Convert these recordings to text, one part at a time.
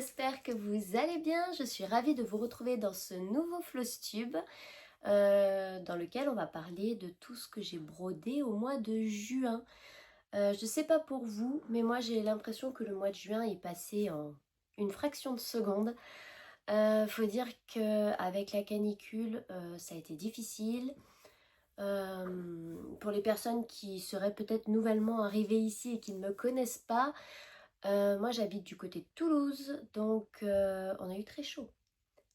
j'espère que vous allez bien. Je suis ravie de vous retrouver dans ce nouveau Flosstube dans lequel on va parler de tout ce que j'ai brodé au mois de juin. Je sais pas pour vous, mais moi j'ai l'impression que le mois de juin est passé en une fraction de seconde. Faut dire qu'avec la canicule, ça a été difficile. Pour les personnes qui seraient peut-être nouvellement arrivées ici et qui ne me connaissent pas, moi j'habite du côté de Toulouse, donc on a eu très chaud.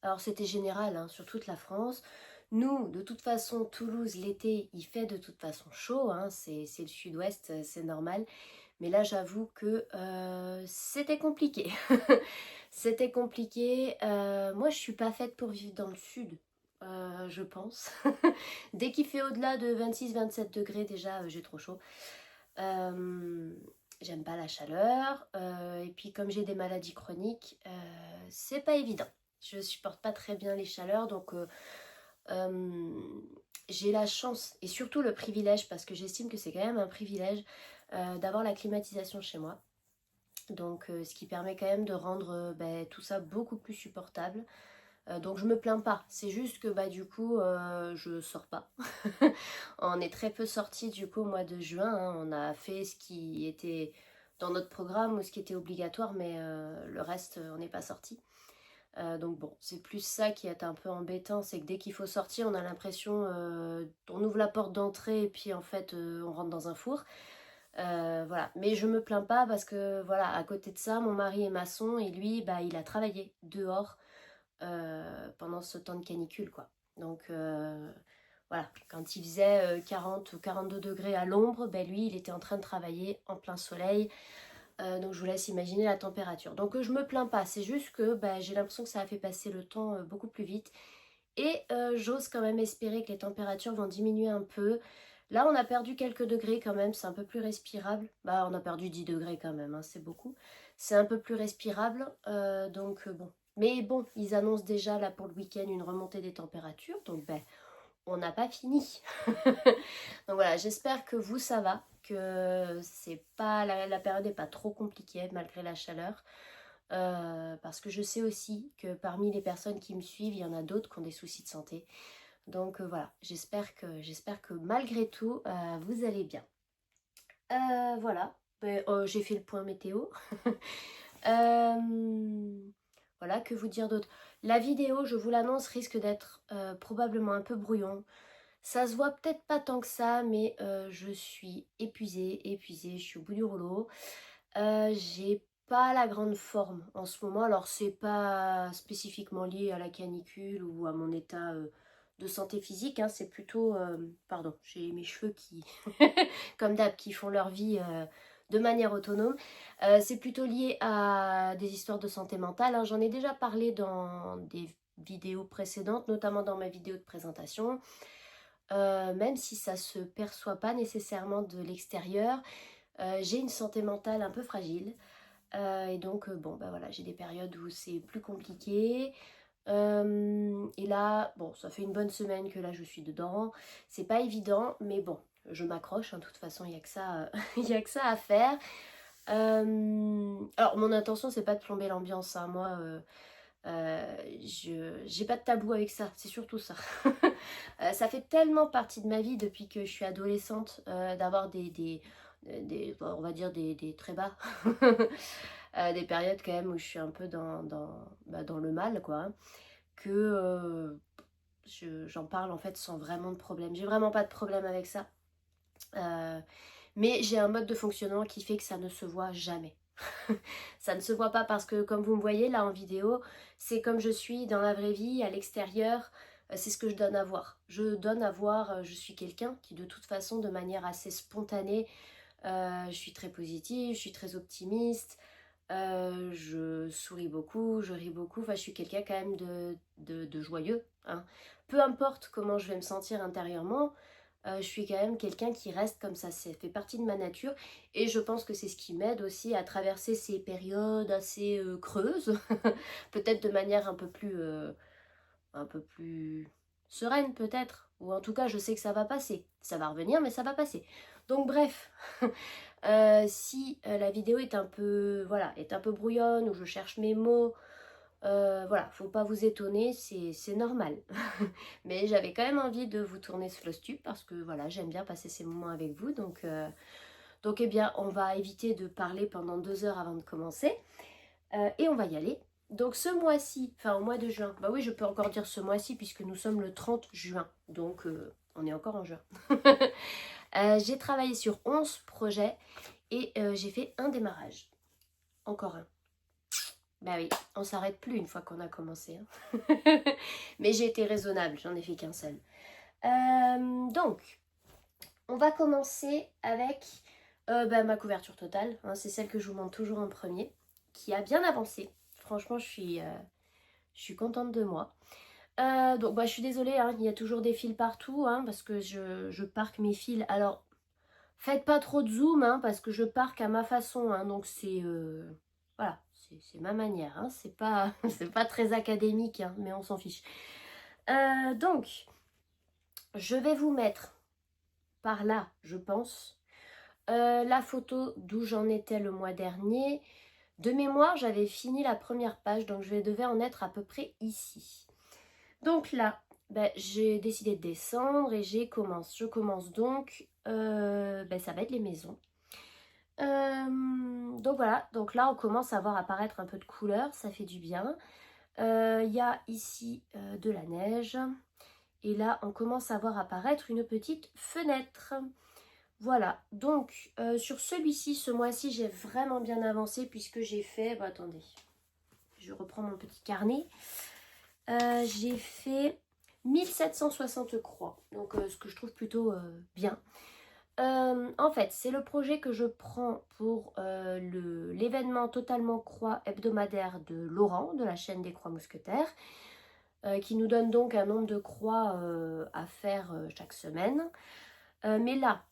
Alors c'était général hein, sur toute la France. Nous, de toute façon, Toulouse, l'été, il fait de toute façon chaud, hein, c'est le sud-ouest, c'est normal. Mais là, j'avoue que c'était compliqué. C'était compliqué. Moi, je suis pas faite pour vivre dans le sud, je pense. Dès qu'il fait au-delà de 26-27 degrés, déjà, j'ai trop chaud. Euh, J'aime pas la chaleur. Et puis, comme j'ai des maladies chroniques, c'est pas évident. Je supporte pas très bien les chaleurs, donc euh, j'ai la chance et surtout le privilège, parce que j'estime que c'est quand même un privilège d'avoir la climatisation chez moi. Donc ce qui permet quand même de rendre tout ça beaucoup plus supportable. Donc je me plains pas, c'est juste que du coup je sors pas. On est très peu sortis du coup au mois de juin, hein. On a fait ce qui était dans notre programme ou ce qui était obligatoire, mais le reste on n'est pas sorti. Donc bon, c'est plus ça qui est un peu embêtant, c'est que dès qu'il faut sortir, on a l'impression on ouvre la porte d'entrée et puis en fait on rentre dans un four. Voilà, mais je me plains pas parce que voilà, à côté de ça, mon mari est maçon et lui, il a travaillé dehors pendant ce temps de canicule, quoi. Donc voilà, quand il faisait 40 ou 42 degrés à l'ombre, lui, il était en train de travailler en plein soleil. Donc je vous laisse imaginer la température. Donc je me plains pas, c'est juste que j'ai l'impression que ça a fait passer le temps beaucoup plus vite. Et j'ose quand même espérer que les températures vont diminuer un peu. Là, on a perdu quelques degrés quand même, c'est un peu plus respirable. On a perdu 10 degrés quand même, hein, c'est beaucoup. C'est un peu plus respirable, donc bon. Mais bon, ils annoncent déjà là pour le week-end une remontée des températures, donc on n'a pas fini. Donc voilà, j'espère que vous ça va, que c'est pas la période n'est pas trop compliquée malgré la chaleur. Parce que je sais aussi que parmi les personnes qui me suivent, il y en a d'autres qui ont des soucis de santé. Donc voilà, j'espère que malgré tout, vous allez bien. Voilà, j'ai fait le point météo. Voilà, que vous dire d'autre? La vidéo, je vous l'annonce, risque d'être probablement un peu brouillon. Ça se voit peut-être pas tant que ça, mais je suis épuisée, je suis au bout du rouleau. J'ai pas la grande forme en ce moment, alors c'est pas spécifiquement lié à la canicule ou à mon état de santé physique, hein, c'est plutôt... pardon, j'ai mes cheveux qui, comme d'hab, qui font leur vie de manière autonome. C'est plutôt lié à des histoires de santé mentale, hein. J'en ai déjà parlé dans des vidéos précédentes, notamment dans ma vidéo de présentation. Même si ça se perçoit pas nécessairement de l'extérieur, j'ai une santé mentale un peu fragile. Et donc voilà, j'ai des périodes où c'est plus compliqué. Et là, bon, ça fait une bonne semaine que là je suis dedans. C'est pas évident, mais bon, je m'accroche, hein. De toute façon, il n'y a que ça, il y a que ça à faire. Alors, mon intention, c'est pas de plomber l'ambiance, hein. Moi, j'ai pas de tabou avec ça, c'est surtout ça. Ça fait tellement partie de ma vie depuis que je suis adolescente d'avoir on va dire des très bas. Des périodes quand même où je suis un peu dans le mal, quoi, hein, que j'en parle en fait sans vraiment de problème. J'ai vraiment pas de problème avec ça. Mais j'ai un mode de fonctionnement qui fait que ça ne se voit jamais. Ça ne se voit pas parce que comme vous me voyez là en vidéo, c'est comme je suis dans la vraie vie, à l'extérieur, c'est ce que je donne à voir. Je donne à voir, je suis quelqu'un qui de toute façon de manière assez spontanée, je suis très positive, je suis très optimiste, je souris beaucoup, je ris beaucoup, enfin je suis quelqu'un quand même de joyeux, hein. Peu importe comment je vais me sentir intérieurement, je suis quand même quelqu'un qui reste comme ça fait partie de ma nature et je pense que c'est ce qui m'aide aussi à traverser ces périodes assez creuses, peut-être de manière un peu plus sereine peut-être. Ou en tout cas, je sais que ça va passer. Ça va revenir, mais ça va passer. Donc bref, si la vidéo est un peu, voilà, est un peu brouillonne, ou je cherche mes mots, voilà, faut pas vous étonner, c'est normal. Mais j'avais quand même envie de vous tourner ce Flosstube parce que voilà, j'aime bien passer ces moments avec vous. Donc eh bien, on va éviter de parler pendant 2 heures avant de commencer. Et on va y aller. Donc ce mois-ci, enfin au mois de juin, bah oui, je peux encore dire ce mois-ci puisque nous sommes le 30 juin. Donc on est encore en juin. J'ai travaillé sur 11 projets et j'ai fait un démarrage. Encore un. Bah oui, on s'arrête plus une fois qu'on a commencé. Hein. Mais j'ai été raisonnable, j'en ai fait qu'un seul. Donc, on va commencer avec ma couverture totale. Hein, c'est celle que je vous montre toujours en premier, qui a bien avancé. Franchement, je suis contente de moi. Donc, je suis désolée, hein, il y a toujours des fils partout, hein, parce que je parque mes fils. Alors, faites pas trop de zoom, hein, parce que je parque à ma façon. Hein, donc, c'est... voilà, c'est ma manière. Hein, c'est pas, c'est pas très académique, hein, mais on s'en fiche. Donc, je vais vous mettre par là, je pense, la photo d'où j'en étais le mois dernier. De mémoire, j'avais fini la première page, donc je devais en être à peu près ici. Donc là, j'ai décidé de descendre et je commence donc, ça va être les maisons. Donc voilà, donc là on commence à voir apparaître un peu de couleur, ça fait du bien. Il y a ici de la neige et là on commence à voir apparaître une petite fenêtre. Voilà, donc sur celui-ci, ce mois-ci, j'ai vraiment bien avancé puisque j'ai fait, attendez, je reprends mon petit carnet. J'ai fait 1760 croix, donc ce que je trouve plutôt bien. En fait, c'est le projet que je prends pour l'événement Totalement Croix hebdomadaire de Laurent, de la chaîne des Croix Mousquetaires, qui nous donne donc un nombre de croix à faire chaque semaine. Mais là,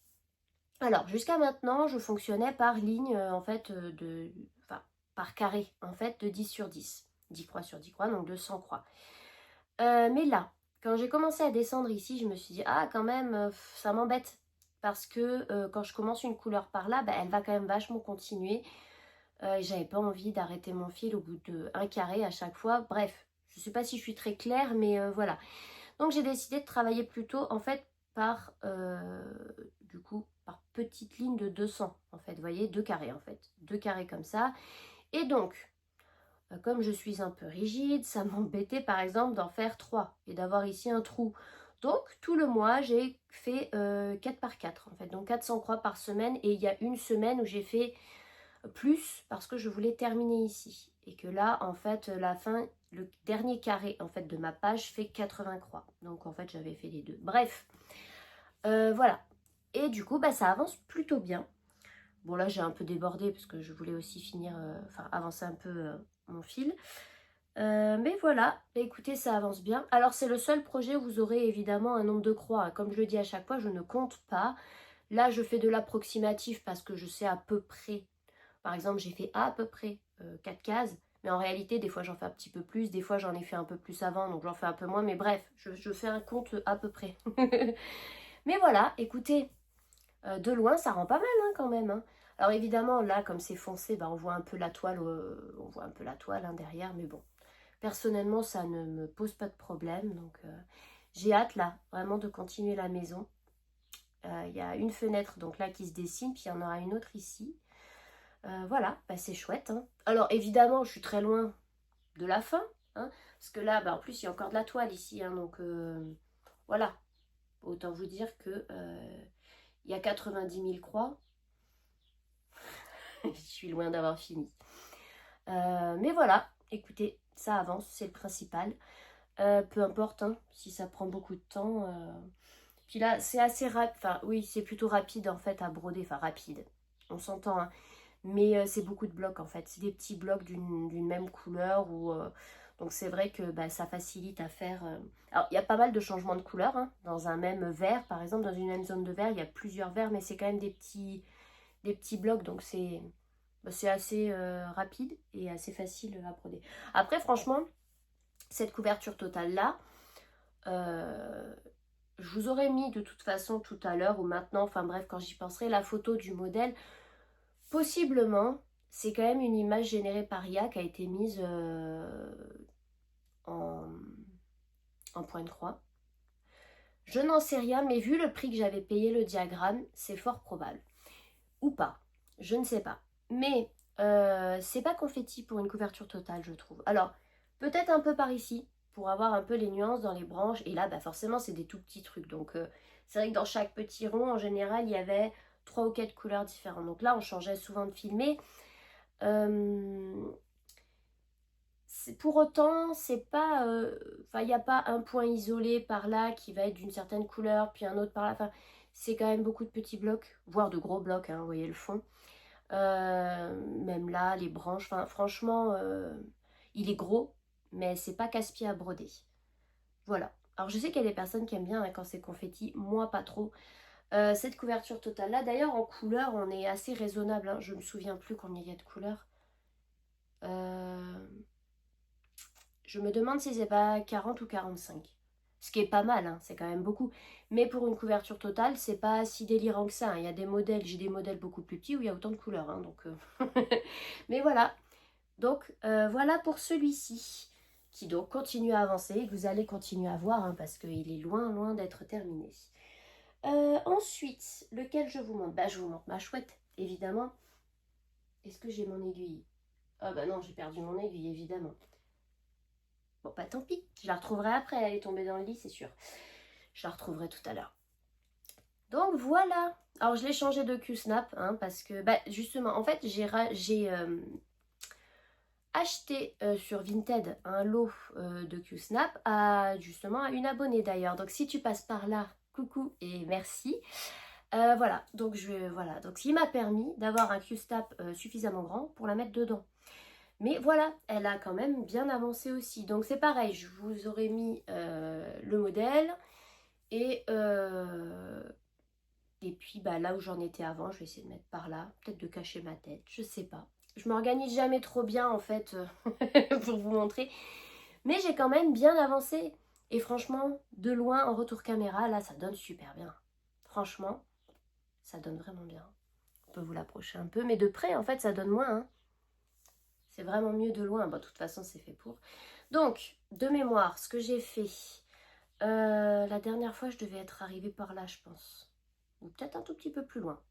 alors jusqu'à maintenant, je fonctionnais par ligne, en fait, par carré, en fait, de 10 sur 10. 10 croix sur 10 croix, donc 200 croix. Mais là, quand j'ai commencé à descendre ici, je me suis dit, ah quand même, ça m'embête. Parce que quand je commence une couleur par là, elle va quand même vachement continuer. Et j'avais pas envie d'arrêter mon fil au bout d'un carré à chaque fois. Bref, je sais pas si je suis très claire, mais voilà. Donc j'ai décidé de travailler plutôt en fait par, du coup, par petites lignes de 200 en fait. Vous voyez, 2 carrés en fait. 2 carrés comme ça. Et donc, comme je suis un peu rigide, ça m'embêtait par exemple d'en faire 3 et d'avoir ici un trou. Donc tout le mois j'ai fait 4 par 4 en fait, donc 400 croix par semaine, et il y a une semaine où j'ai fait plus parce que je voulais terminer ici. Et que là en fait la fin, le dernier carré en fait de ma page fait 80 croix. Donc en fait j'avais fait les deux. Bref, voilà. Et du coup ça avance plutôt bien. Bon là j'ai un peu débordé parce que je voulais aussi finir, avancer un peu mon fil. Mais voilà, écoutez, ça avance bien. Alors c'est le seul projet où vous aurez évidemment un nombre de croix. Comme je le dis à chaque fois, je ne compte pas. Là je fais de l'approximatif parce que je sais à peu près. Par exemple j'ai fait à peu près 4 cases. Mais en réalité des fois j'en fais un petit peu plus. Des fois j'en ai fait un peu plus avant, donc j'en fais un peu moins. Mais bref, je fais un compte à peu près. Mais voilà, écoutez, de loin ça rend pas mal hein, quand même. Hein. Alors évidemment là comme c'est foncé, on voit un peu la toile, hein, derrière. Mais bon. Personnellement, ça ne me pose pas de problème. Donc, j'ai hâte là, vraiment de continuer la maison. Il y a une fenêtre donc là qui se dessine, puis il y en aura une autre ici. Voilà, c'est chouette. Hein. Alors, évidemment, je suis très loin de la fin. Hein, parce que là, en plus, il y a encore de la toile ici. Hein, donc, voilà. Autant vous dire que il y a 90 000 croix. Je suis loin d'avoir fini. Mais voilà, écoutez, ça avance, c'est le principal. Peu importe hein, si ça prend beaucoup de temps. Puis là, c'est assez rapide. Enfin, oui, c'est plutôt rapide en fait à broder. Enfin, rapide, on s'entend. Hein. Mais c'est beaucoup de blocs en fait. C'est des petits blocs d'une même couleur. Donc c'est vrai que ça facilite à faire. Alors, il y a pas mal de changements de couleur. Hein. Dans un même vert, par exemple, dans une même zone de vert, il y a plusieurs verts. Mais c'est quand même des petits blocs. Donc c'est assez rapide et assez facile à broder. Après, franchement, cette couverture totale là, Je vous aurais mis de toute façon tout à l'heure ou maintenant, enfin bref, quand j'y penserai, la photo du modèle. Possiblement, c'est quand même une image générée par IA qui a été mise en, en point de croix. Je n'en sais rien, mais vu le prix que j'avais payé le diagramme, c'est fort probable. Ou pas, je ne sais pas. Mais c'est pas confetti pour une couverture totale, je trouve. Alors, peut-être un peu par ici, pour avoir un peu les nuances dans les branches. Et là, bah forcément, c'est des tout petits trucs. Donc, c'est vrai que dans chaque petit rond, en général, il y avait 3 ou 4 couleurs différentes. Donc là, on changeait souvent de filmer. Pour autant, c'est pas... Enfin, il n'y a pas un point isolé par là qui va être d'une certaine couleur, puis un autre par là. Enfin, c'est quand même beaucoup de petits blocs, voire de gros blocs, hein, vous voyez le fond. Même là, les branches, enfin, franchement, il est gros, mais c'est pas casse-pied à broder. Voilà. Alors, je sais qu'il y a des personnes qui aiment bien hein, quand c'est confetti, moi pas trop. Cette couverture totale là, d'ailleurs, en couleur, on est assez raisonnable. Hein. Je me souviens plus combien il y a de couleurs. Je me demande si c'est pas 40 ou 45. Ce qui est pas mal, hein, c'est quand même beaucoup. Mais pour une couverture totale, c'est pas si délirant que ça. Hein. Il y a des modèles, j'ai des modèles beaucoup plus petits où il y a autant de couleurs. Hein, donc, mais voilà. Donc voilà pour celui-ci. Qui donc continue à avancer et que vous allez continuer à voir hein, parce qu'il est loin, loin d'être terminé. Ensuite, lequel je vous montre? Bah, je vous montre ma chouette, évidemment. Est-ce que j'ai mon aiguille? Ah bah non, j'ai perdu mon aiguille, évidemment. Bon, bah tant pis, je la retrouverai après, elle est tombée dans le lit, c'est sûr. Je la retrouverai tout à l'heure. Donc voilà. Alors je l'ai changé de Q-Snap, hein, parce que, bah justement, en fait, j'ai acheté sur Vinted un lot de Q-Snap à, justement, à une abonnée d'ailleurs. Donc si tu passes par là, coucou et merci. Voilà, donc voilà, donc il m'a permis d'avoir un Q-Snap suffisamment grand pour la mettre dedans. Mais voilà, elle a quand même bien avancé aussi. Donc c'est pareil, je vous aurais mis le modèle. Et puis bah, là où j'en étais avant, je vais essayer de mettre par là. Peut-être de cacher ma tête, je sais pas. Je m'organise jamais trop bien en fait pour vous montrer. Mais j'ai quand même bien avancé. Et franchement, de loin en retour caméra, là ça donne super bien. Franchement, ça donne vraiment bien. On peut vous l'approcher un peu, mais de près en fait ça donne moins. Hein. C'est vraiment mieux de loin. Bon, de toute façon, c'est fait pour. Donc, de mémoire, ce que j'ai fait. La dernière fois, je devais être arrivée par là, je pense. Ou peut-être un tout petit peu plus loin.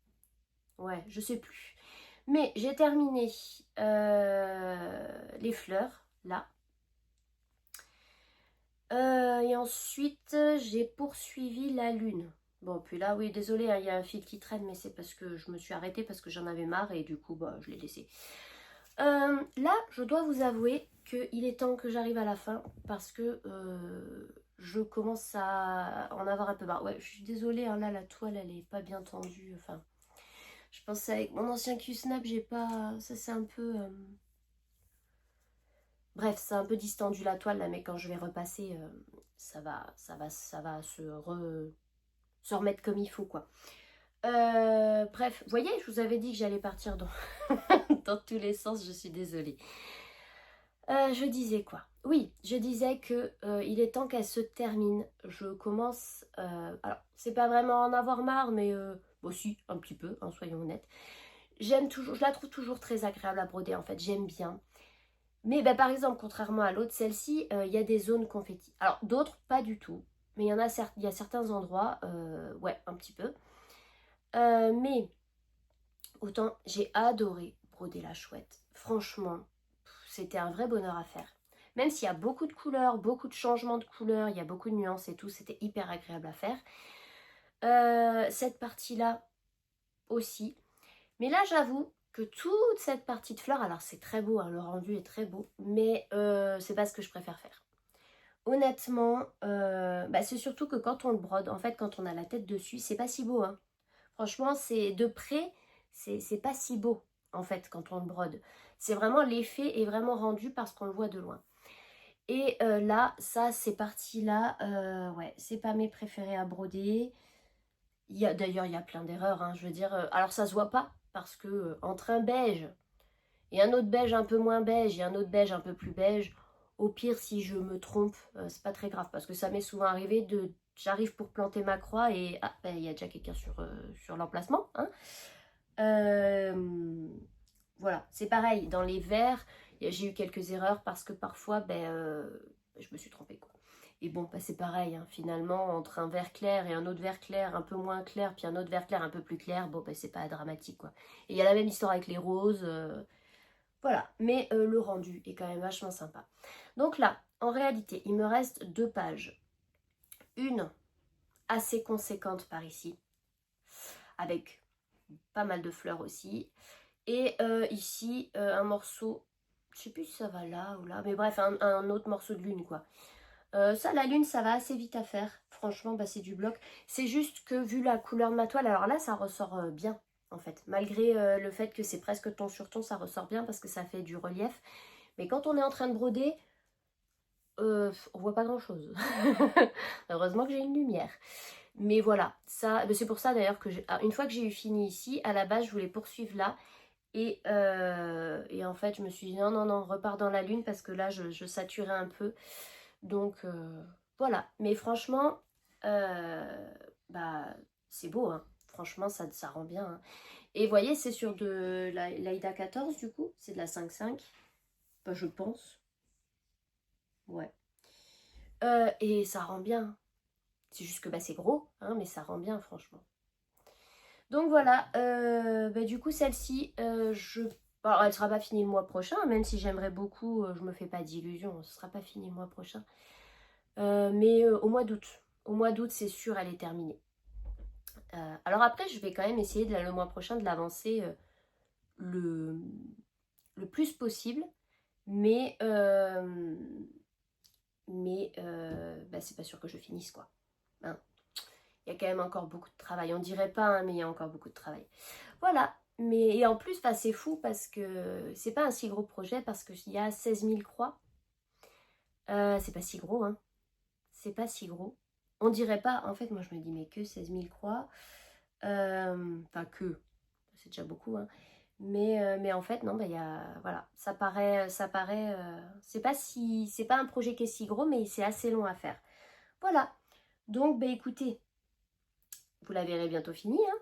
Ouais, je sais plus. Mais j'ai terminé les fleurs, là. Et ensuite, j'ai poursuivi la lune. Bon, puis là, oui, désolé, hein, il y a un fil qui traîne, mais c'est parce que je me suis arrêtée parce que j'en avais marre et du coup, bah, je l'ai laissé. Là, je dois vous avouer qu'il est temps que j'arrive à la fin parce que je commence à en avoir un peu marre. Ouais, je suis désolée, hein, là, la toile, elle est pas bien tendue. Enfin, je pensais avec mon ancien Q-Snap, j'ai pas... Ça, c'est un peu... Bref, c'est un peu distendu la toile, là, mais quand je vais repasser, ça va se remettre comme il faut, quoi. Bref, vous voyez, je vous avais dit que j'allais partir dans, dans tous les sens, je suis désolée. Je disais quoi? Oui, je disais que il est temps qu'elle se termine. Je commence... alors, c'est pas vraiment en avoir marre, mais bon, si, un petit peu, hein, soyons honnêtes. J'aime toujours, je la trouve toujours très agréable à broder, en fait, j'aime bien. Mais bah, par exemple, contrairement à l'autre, celle-ci, il y a des zones confetti. Alors, d'autres, pas du tout. Mais il y a certains endroits, ouais, un petit peu. Mais, autant, j'ai adoré broder la chouette. Franchement, c'était un vrai bonheur à faire. Même s'il y a beaucoup de couleurs, beaucoup de changements de couleurs, il y a beaucoup de nuances et tout, c'était hyper agréable à faire. Cette partie-là aussi. Mais là, j'avoue que toute cette partie de fleurs, alors c'est très beau, hein, le rendu est très beau, mais c'est pas ce que je préfère faire. Honnêtement, bah, c'est surtout que quand on le brode, en fait, quand on a la tête dessus, c'est pas si beau. Hein. Franchement, c'est de près, c'est pas si beau, en fait, quand on le brode. C'est vraiment, l'effet est vraiment rendu parce qu'on le voit de loin. Et là, ça, ces parties-là, ouais, c'est pas mes préférés à broder. D'ailleurs, il y a plein d'erreurs, hein, je veux dire. Alors, ça se voit pas, parce que entre un beige et un autre beige un peu moins beige et un autre beige un peu plus beige, Au pire, si je me trompe, c'est pas très grave, parce que ça m'est souvent arrivé de... J'arrive pour planter ma croix et ah, ben, il y a déjà quelqu'un sur l'emplacement. Hein. Voilà, c'est pareil, dans les verres, j'ai eu quelques erreurs parce que parfois, je me suis trompée, quoi. Et bon, bah, c'est pareil, hein, finalement, entre un vert clair et un autre vert clair un peu moins clair, puis un autre vert clair un peu plus clair, bon, bah, c'est pas dramatique, quoi. Et il y a la même histoire avec les roses, voilà. Mais le rendu est quand même vachement sympa. Donc là, en réalité, il me reste 2 pages. Une assez conséquente par ici, avec pas mal de fleurs aussi. Et ici, un morceau, je sais plus si ça va là ou là, mais bref, un autre morceau de lune, quoi. Ça, la lune, ça va assez vite à faire. Franchement, bah, c'est du bloc. C'est juste que vu la couleur de ma toile, alors là, ça ressort bien, en fait. Malgré le fait que c'est presque ton sur ton, ça ressort bien parce que ça fait du relief. Mais quand on est en train de broder, on voit pas grand-chose. Heureusement que j'ai une lumière. Mais voilà, ça, c'est pour ça d'ailleurs que une fois que j'ai eu fini ici, à la base, je voulais poursuivre là. Et en fait, je me suis dit non, non, non, repars dans la lune parce que là, je saturais un peu. Donc, voilà. Mais franchement, bah, c'est beau, hein. Franchement, ça rend bien. Hein. Et vous voyez, c'est sur de l'Aïda 14, du coup. C'est de la 5,5. Bah, je pense. Ouais. Et ça rend bien. C'est juste que bah, c'est gros, hein, mais ça rend bien, franchement. Donc voilà, du coup celle-ci, alors, elle ne sera pas finie le mois prochain, même si j'aimerais beaucoup, je me fais pas d'illusions, ce ne sera pas fini le mois prochain. Mais au mois d'août. Au mois d'août, c'est sûr, elle est terminée. Alors après, je vais quand même essayer le mois prochain de l'avancer le, le plus possible. Mais c'est pas sûr que je finisse, quoi. Hein. Il y a quand même encore beaucoup de travail. On dirait pas, hein, mais il y a encore beaucoup de travail. Voilà. Mais et en plus, c'est fou parce que c'est pas un si gros projet parce qu'il y a 16 000 croix. C'est pas si gros, hein. C'est pas si gros. On dirait pas, en fait, moi je me dis, mais que 16 000 croix. Enfin, c'est déjà beaucoup, hein. Mais en fait, non, il y a, voilà, c'est pas un projet qui est si gros, mais c'est assez long à faire. Voilà. Donc, écoutez, vous la verrez bientôt fini, hein.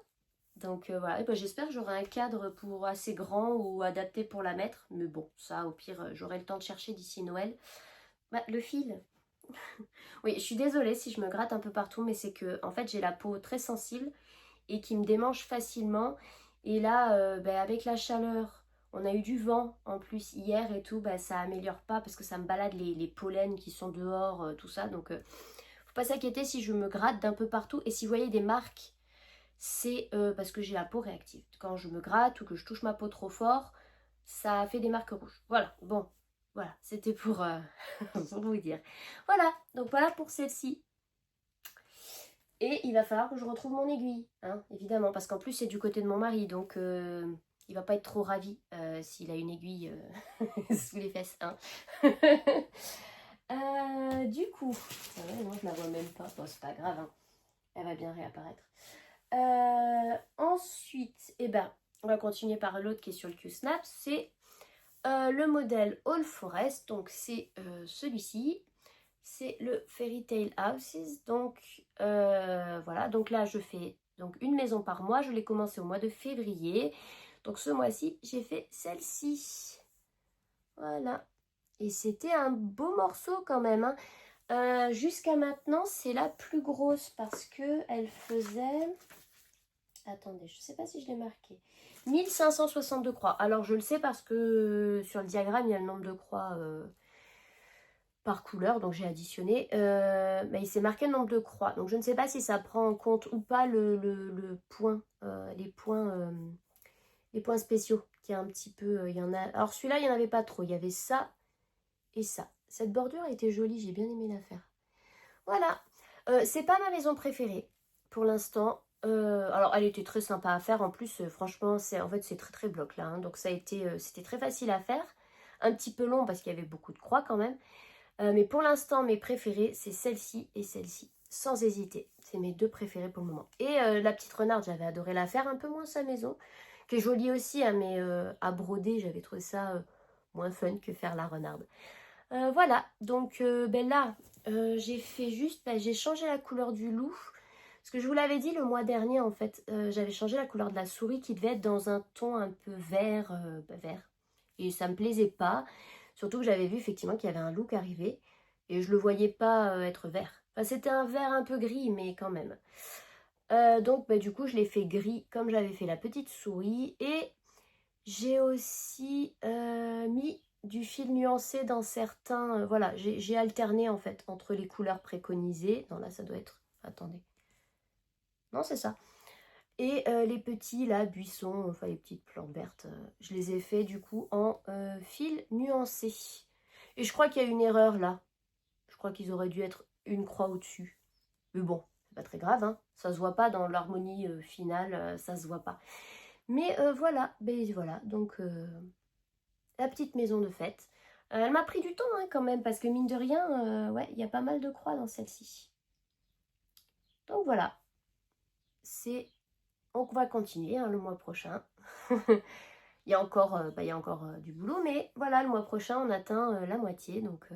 Donc voilà, et j'espère que j'aurai un cadre pour assez grand ou adapté pour la mettre. Mais bon, ça au pire, j'aurai le temps de chercher d'ici Noël. Bah, le fil. Oui, je suis désolée si je me gratte un peu partout, mais c'est que en fait j'ai la peau très sensible et qui me démange facilement. Et là, avec la chaleur, on a eu du vent en plus hier et tout, ça améliore pas parce que ça me balade les pollens qui sont dehors, tout ça. Donc faut pas s'inquiéter si je me gratte d'un peu partout. Et si vous voyez des marques, c'est parce que j'ai la peau réactive. Quand je me gratte ou que je touche ma peau trop fort, ça fait des marques rouges. Voilà, bon, voilà, c'était pour, pour vous dire. Voilà, donc voilà pour celle-ci. Et il va falloir que je retrouve mon aiguille, hein, évidemment, parce qu'en plus c'est du côté de mon mari, donc il va pas être trop ravi s'il a une aiguille sous les fesses. Hein. Du coup, ouais, non, je la vois même pas, bon, c'est pas grave, hein. Elle va bien réapparaître. Ensuite, on va continuer par l'autre qui est sur le Q-Snap. C'est le modèle All Forest. Donc, c'est celui-ci. C'est le Fairy Tale Houses. Donc, voilà. Donc là, je fais donc une maison par mois. Je l'ai commencé au mois de février. Donc, ce mois-ci, j'ai fait celle-ci. Voilà. Et c'était un beau morceau quand même. Hein. Jusqu'à maintenant, c'est la plus grosse parce que elle faisait... Attendez, je ne sais pas si je l'ai marqué. 1562 croix. Alors, je le sais parce que sur le diagramme, il y a le nombre de croix par couleur. Donc, j'ai additionné. Il s'est marqué le nombre de croix. Donc, je ne sais pas si ça prend en compte ou pas le point, les points spéciaux. Qui est un petit peu... il y en a... Alors, celui-là, il n'y en avait pas trop. Il y avait ça et ça. Cette bordure était jolie. J'ai bien aimé la faire. Voilà. C'est pas ma maison préférée pour l'instant. Alors elle était très sympa à faire en plus, franchement c'est très très bloc là, hein, donc c'était très facile à faire, un petit peu long parce qu'il y avait beaucoup de croix quand même, mais pour l'instant mes préférées c'est celle-ci et celle-ci, sans hésiter, c'est mes 2 préférées pour le moment. Et la petite renarde, j'avais adoré la faire, un peu moins sa maison, qui est jolie aussi, hein, mais à broder j'avais trouvé ça moins fun que faire la renarde. Voilà, donc ben là, j'ai fait juste, ben, j'ai changé la couleur du loup. Parce que je vous l'avais dit le mois dernier, en fait, j'avais changé la couleur de la souris qui devait être dans un ton un peu vert, ben, vert. Et ça me plaisait pas. Surtout que j'avais vu effectivement qu'il y avait un loup arrivé. Et je le voyais pas être vert. Enfin, c'était un vert un peu gris, mais quand même. Donc, ben, du coup, je l'ai fait gris comme j'avais fait la petite souris. Et j'ai aussi mis du fil nuancé dans certains... voilà, j'ai alterné en fait entre les couleurs préconisées. Non, là, ça doit être... Attendez. Non, c'est ça. Et les petits, là, buissons, enfin les petites plantes vertes, je les ai fait du coup en fil nuancé. Et je crois qu'il y a une erreur là. Je crois qu'ils auraient dû être une croix au-dessus. Mais bon, c'est pas très grave, hein. Ça se voit pas dans l'harmonie finale, ça se voit pas. Mais voilà, ben voilà, donc la petite maison de fête. Elle m'a pris du temps hein, quand même, parce que mine de rien, ouais, il y a pas mal de croix dans celle-ci. Donc voilà, c'est... On va continuer hein, le mois prochain. Il y a encore, du boulot, mais voilà, le mois prochain, on atteint la moitié, donc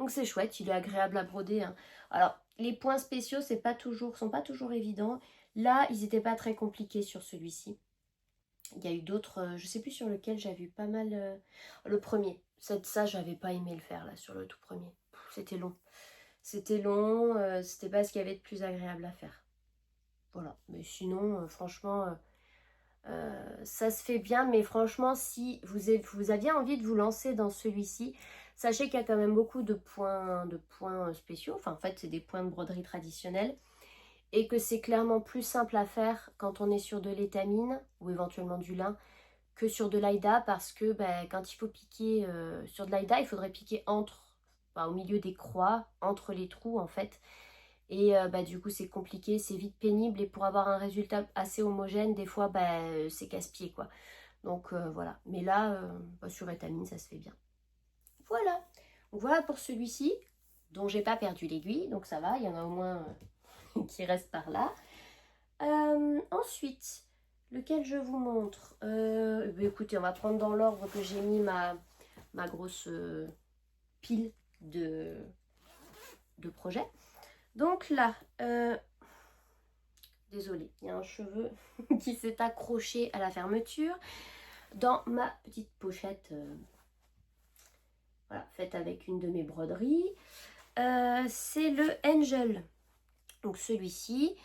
c'est chouette, il est agréable à broder. Hein. Alors, les points spéciaux, sont pas toujours évidents. Là, ils n'étaient pas très compliqués sur celui-ci. Il y a eu d'autres, je sais plus sur lequel j'avais eu pas mal. Le premier, ça, j'avais pas aimé le faire là, sur le tout premier. C'était long. C'était long, c'était pas ce qu'il y avait de plus agréable à faire. Voilà, mais sinon, franchement, ça se fait bien, mais franchement, si vous aviez envie de vous lancer dans celui-ci, sachez qu'il y a quand même beaucoup de points spéciaux. Enfin, en fait, c'est des points de broderie traditionnels. Et que c'est clairement plus simple à faire quand on est sur de l'étamine ou éventuellement du lin que sur de l'aïda parce que ben, quand il faut piquer sur de l'aïda, il faudrait piquer au milieu des croix, entre les trous en fait. Et bah, du coup, c'est compliqué, c'est vite pénible. Et pour avoir un résultat assez homogène, des fois, bah, c'est casse-pied, quoi. Donc voilà. Mais là, bah, sur étamine, ça se fait bien. Voilà. Donc voilà pour celui-ci, dont j'ai pas perdu l'aiguille. Donc ça va, il y en a au moins qui reste par là. Ensuite, lequel je vous montre bah, écoutez, on va prendre dans l'ordre que j'ai mis ma grosse pile de projets. Donc là, désolée, il y a un cheveu qui s'est accroché à la fermeture dans ma petite pochette voilà, faite avec une de mes broderies. C'est le Angel, donc celui-ci,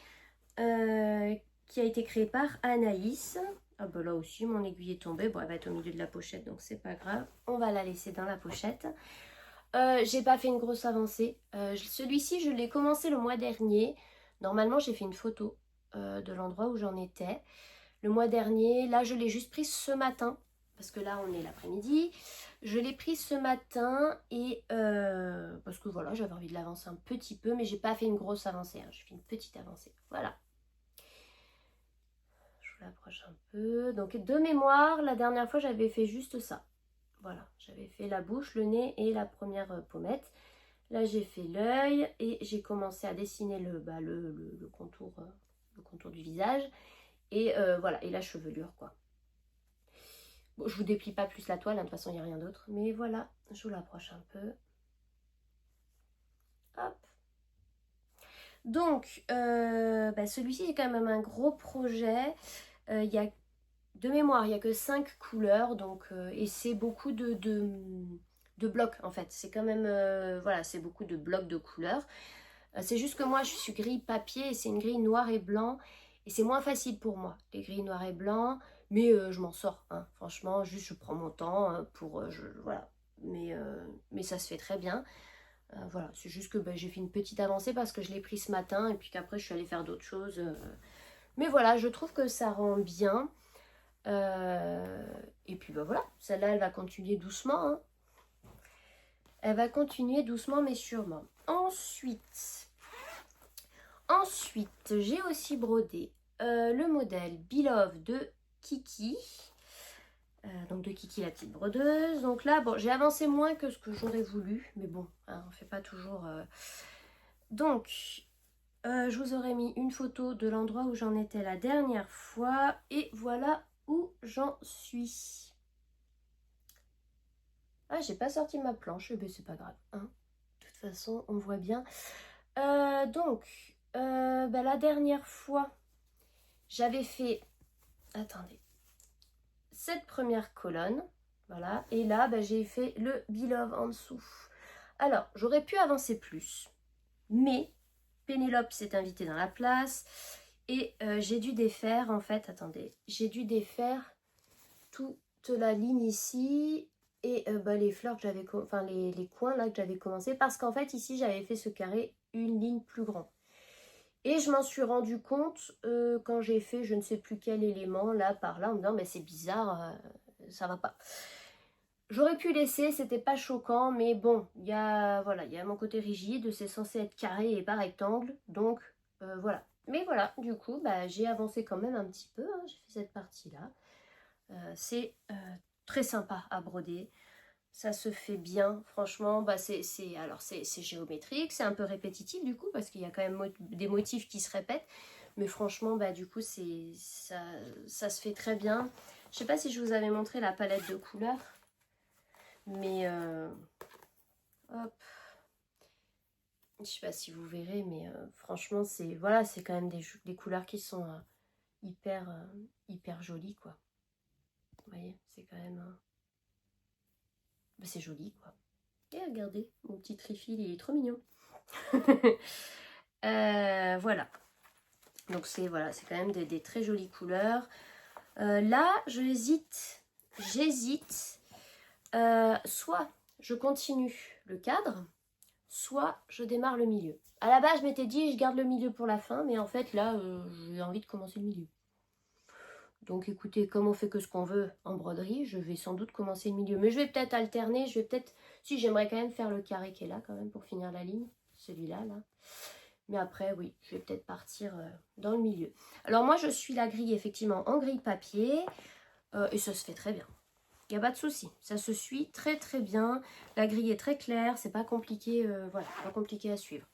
qui a été créé par Anaïs. Ah bah là aussi, mon aiguille est tombée. Bon, elle va être au milieu de la pochette, donc c'est pas grave. On va la laisser dans la pochette. J'ai pas fait une grosse avancée. Celui-ci, je l'ai commencé le mois dernier. Normalement, j'ai fait une photo de l'endroit où j'en étais. Le mois dernier, là, je l'ai juste pris ce matin. Parce que là, on est l'après-midi. Je l'ai pris ce matin et parce que voilà, j'avais envie de l'avancer un petit peu. Mais j'ai pas fait une grosse avancée. Hein. J'ai fait une petite avancée. Voilà. Je vous l'approche un peu. Donc, de mémoire, la dernière fois, j'avais fait juste ça. Voilà, j'avais fait la bouche, le nez et la première pommette. Là, j'ai fait l'œil et j'ai commencé à dessiner le contour, le contour du visage. Et voilà, et la chevelure, quoi. Bon, je vous déplie pas plus la toile, hein, de toute façon, il n'y a rien d'autre. Mais voilà, je vous l'approche un peu. Hop. Donc, celui-ci, c'est quand même un gros projet. Il y a, de mémoire, il n'y a que 5 couleurs. Donc, et c'est beaucoup de blocs, en fait. C'est quand même, voilà, c'est beaucoup de blocs de couleurs. C'est juste que moi, je suis grille papier et c'est une grille noir et blanc. Et c'est moins facile pour moi, les grilles noir et blanc. Mais je m'en sors, hein. Franchement, juste je prends mon temps pour... voilà. Mais ça se fait très bien. Voilà, c'est juste que j'ai fait une petite avancée parce que je l'ai pris ce matin et puis qu'après je suis allée faire d'autres choses. Mais voilà, je trouve que ça rend bien. Et puis voilà, celle-là, elle va continuer doucement. Hein. Elle va continuer doucement mais sûrement. Ensuite, j'ai aussi brodé le modèle Beloved de Kiki. Donc de Kiki la petite brodeuse. Donc là, bon, j'ai avancé moins que ce que j'aurais voulu. Mais bon, hein, on fait pas toujours... Donc, je vous aurais mis une photo de l'endroit où j'en étais la dernière fois. Et voilà où j'en suis. Ah, j'ai pas sorti ma planche, mais c'est pas grave. Hein. De toute façon, on voit bien. La dernière fois, j'avais fait... Attendez. Cette première colonne. Voilà. Et là, j'ai fait le Beloved en dessous. Alors, j'aurais pu avancer plus. Mais Pénélope s'est invitée dans la place. Et j'ai dû défaire, en fait, attendez. J'ai dû défaire toute la ligne ici. Et les fleurs que j'avais, enfin les coins là que j'avais commencé. Parce qu'en fait, ici, j'avais fait ce carré une ligne plus grande. Et je m'en suis rendu compte quand j'ai fait je ne sais plus quel élément là par là en me disant mais c'est bizarre, ça va pas. J'aurais pu laisser, c'était pas choquant, mais bon, il y a voilà, il y a mon côté rigide, c'est censé être carré et pas rectangle, donc voilà. Mais voilà, du coup, j'ai avancé quand même un petit peu, hein, j'ai fait cette partie-là. C'est très sympa à broder. Ça se fait bien, franchement, c'est géométrique, c'est un peu répétitif du coup, parce qu'il y a quand même des motifs qui se répètent, mais franchement, du coup, ça se fait très bien. Je sais pas si je vous avais montré la palette de couleurs, mais hop, je sais pas si vous verrez, mais franchement, voilà, c'est quand même des couleurs qui sont hyper jolies, quoi. Vous voyez, c'est quand même... c'est joli, quoi. Et regardez, mon petit trifil, il est trop mignon. Voilà. Donc c'est quand même des très jolies couleurs. Là, j'hésite. Soit je continue le cadre, soit je démarre le milieu. À la base, je m'étais dit, je garde le milieu pour la fin, mais en fait, là, j'ai envie de commencer le milieu. Donc écoutez, comme on fait que ce qu'on veut en broderie, je vais sans doute commencer le milieu. Mais je vais peut-être alterner, si j'aimerais quand même faire le carré qui est là quand même pour finir la ligne, celui-là, là. Mais après, oui, je vais peut-être partir dans le milieu. Alors moi, je suis la grille effectivement en grille papier et ça se fait très bien. Il n'y a pas de souci, ça se suit très très bien. La grille est très claire, c'est pas compliqué, voilà, pas compliqué à suivre.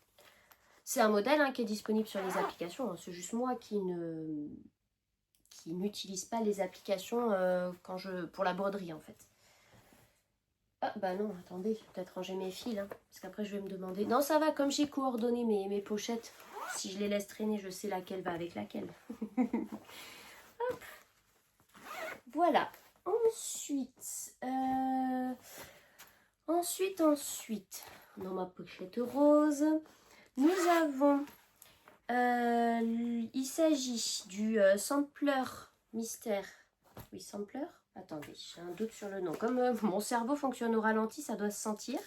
C'est un modèle qui est disponible sur les applications. Hein. C'est juste moi qui n'utilise pas les applications pour la broderie en fait. Ah non, attendez, je vais peut-être ranger mes fils, parce qu'après je vais me demander... Non, ça va, comme j'ai coordonné mes pochettes, si je les laisse traîner, je sais laquelle va avec laquelle. Hop. Voilà. Ensuite, dans ma pochette rose, nous avons... il s'agit du sampler mystère. Oui, sampler. Attendez, j'ai un doute sur le nom. Comme mon cerveau fonctionne au ralenti, ça doit se sentir.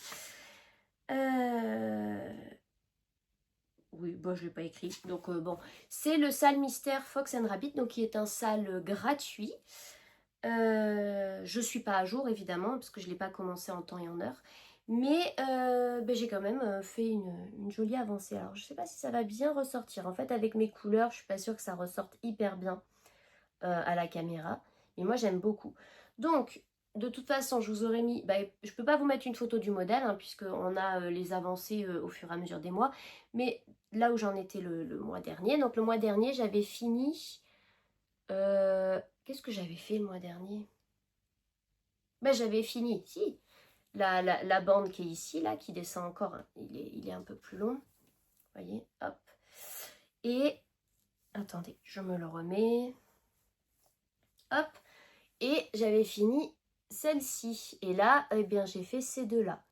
Oui, bon, je ne l'ai pas écrit. Donc, bon, c'est le sale mystère Fox and Rabbit, donc qui est un sale gratuit. Je ne suis pas à jour, évidemment, parce que je ne l'ai pas commencé en temps et en heure. Mais j'ai quand même fait une jolie avancée. Alors, je ne sais pas si ça va bien ressortir. En fait, avec mes couleurs, je ne suis pas sûre que ça ressorte hyper bien à la caméra. Mais moi, j'aime beaucoup. Donc, de toute façon, je vous aurais mis... je ne peux pas vous mettre une photo du modèle, puisqu'on a les avancées au fur et à mesure des mois. Mais là où j'en étais le mois dernier, donc le mois dernier, j'avais fini... Qu'est-ce que j'avais fait le mois dernier? J'avais fini, si, la bande qui est ici, là, qui descend encore, il est un peu plus long. Vous voyez, hop. Et, attendez, je me le remets. Hop. Et j'avais fini celle-ci. Et là, eh bien, j'ai fait ces deux-là.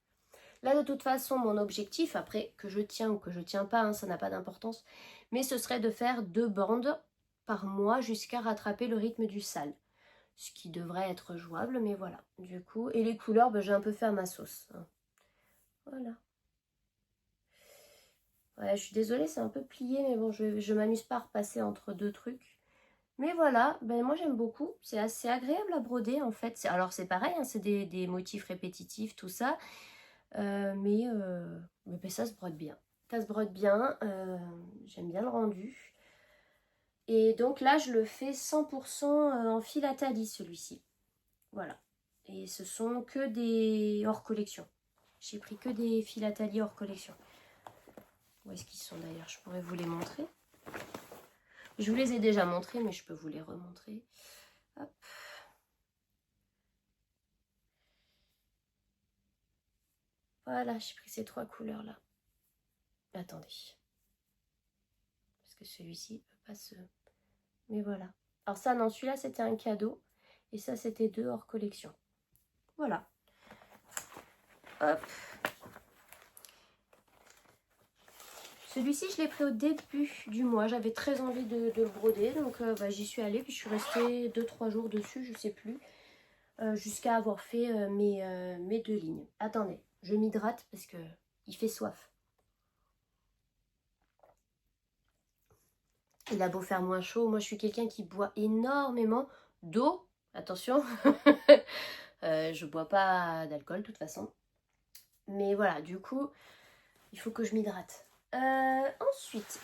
Là, de toute façon, mon objectif, après, que je tiens ou que je tiens pas, ça n'a pas d'importance, mais ce serait de faire 2 bandes par mois jusqu'à rattraper le rythme du sale. Ce qui devrait être jouable, mais voilà. Du coup, et les couleurs, j'ai un peu fait à ma sauce. Voilà. Ouais, je suis désolée, c'est un peu plié, mais bon, je m'amuse pas à repasser entre deux trucs. Mais voilà, moi j'aime beaucoup. C'est assez agréable à broder en fait. Alors c'est pareil, c'est des motifs répétitifs, tout ça. Mais ça se brode bien. Ça se brode bien. J'aime bien le rendu. Et donc là, je le fais 100% en philatanie, celui-ci. Voilà. Et ce sont que des hors collection. J'ai pris que des philatalies hors collection. Où est-ce qu'ils sont d'ailleurs? Je pourrais vous les montrer. Je vous les ai déjà montrés, mais je peux vous les remontrer. Hop. Voilà, j'ai pris ces 3 couleurs là. Attendez. Parce que celui-ci ne peut pas se... Mais voilà. Alors ça, non, celui-là, c'était un cadeau. Et ça, c'était 2 hors collection. Voilà. Hop. Celui-ci, je l'ai pris au début du mois. J'avais très envie de le broder. Donc, j'y suis allée. Puis, je suis restée 2-3 jours dessus, je sais plus. Jusqu'à avoir fait mes 2 lignes. Attendez, je m'hydrate parce que il fait soif. Il a beau faire moins chaud, moi je suis quelqu'un qui boit énormément d'eau. Attention, je bois pas d'alcool de toute façon. Mais voilà, du coup, il faut que je m'hydrate. Ensuite,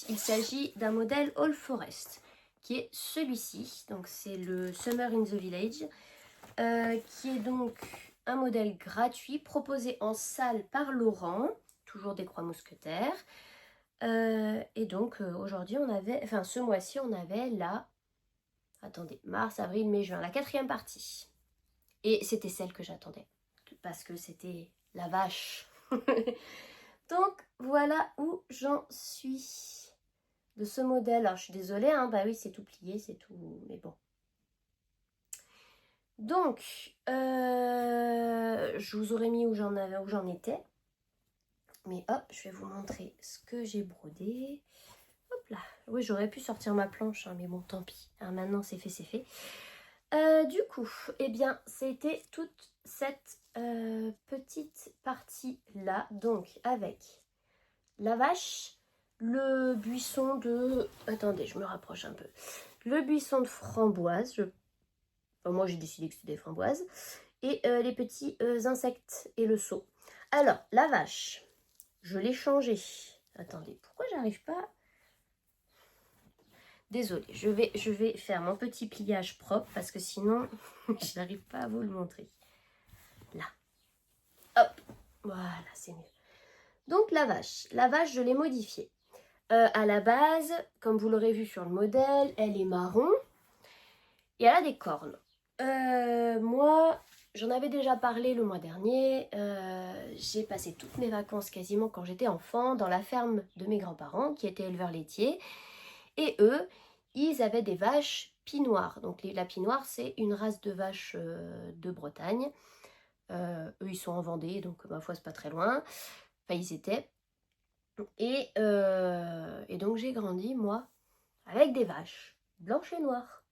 il s'agit d'un modèle All Forest, qui est celui-ci. Donc c'est le Summer in the Village, qui est donc un modèle gratuit proposé en salle par Laurent, toujours des Croix Mousquetaires. Et donc aujourd'hui on avait, enfin ce mois-ci on avait la, attendez, mars, avril, mai, juin, la 4e partie. Et c'était celle que j'attendais, parce que c'était la vache. Donc voilà où j'en suis de ce modèle. Alors je suis désolée, hein, bah oui c'est tout plié, c'est tout, mais bon. Donc, je vous aurais mis où j'en étais. Mais hop, je vais vous montrer ce que j'ai brodé. Hop là. Oui, j'aurais pu sortir ma planche, hein, mais bon, tant pis. Hein, maintenant, c'est fait, c'est fait. Du coup, eh bien, c'était toute cette petite partie-là. Donc, avec la vache, le buisson de... Attendez, je me rapproche un peu. Le buisson de framboise. Enfin, moi, j'ai décidé que c'était des framboises. Et les petits insectes et le seau. Alors, la vache, je l'ai changée. Attendez, pourquoi j'arrive pas... Désolée, je vais faire mon petit pliage propre parce que sinon, je n'arrive pas à vous le montrer. Là. Hop. Voilà, c'est mieux. Donc, la vache, je l'ai modifiée. À la base, comme vous l'aurez vu sur le modèle, elle est marron et elle a des cornes. Moi, j'en avais déjà parlé le mois dernier. J'ai passé toutes mes vacances quasiment quand j'étais enfant dans la ferme de mes grands-parents qui étaient éleveurs laitiers. Et eux, ils avaient des vaches pie-noires. Donc la pie-noire, c'est une race de vaches de Bretagne. Eux, ils sont en Vendée, donc ma foi, c'est pas très loin. Enfin, ils étaient. Et donc j'ai grandi, moi, avec des vaches blanches et noires.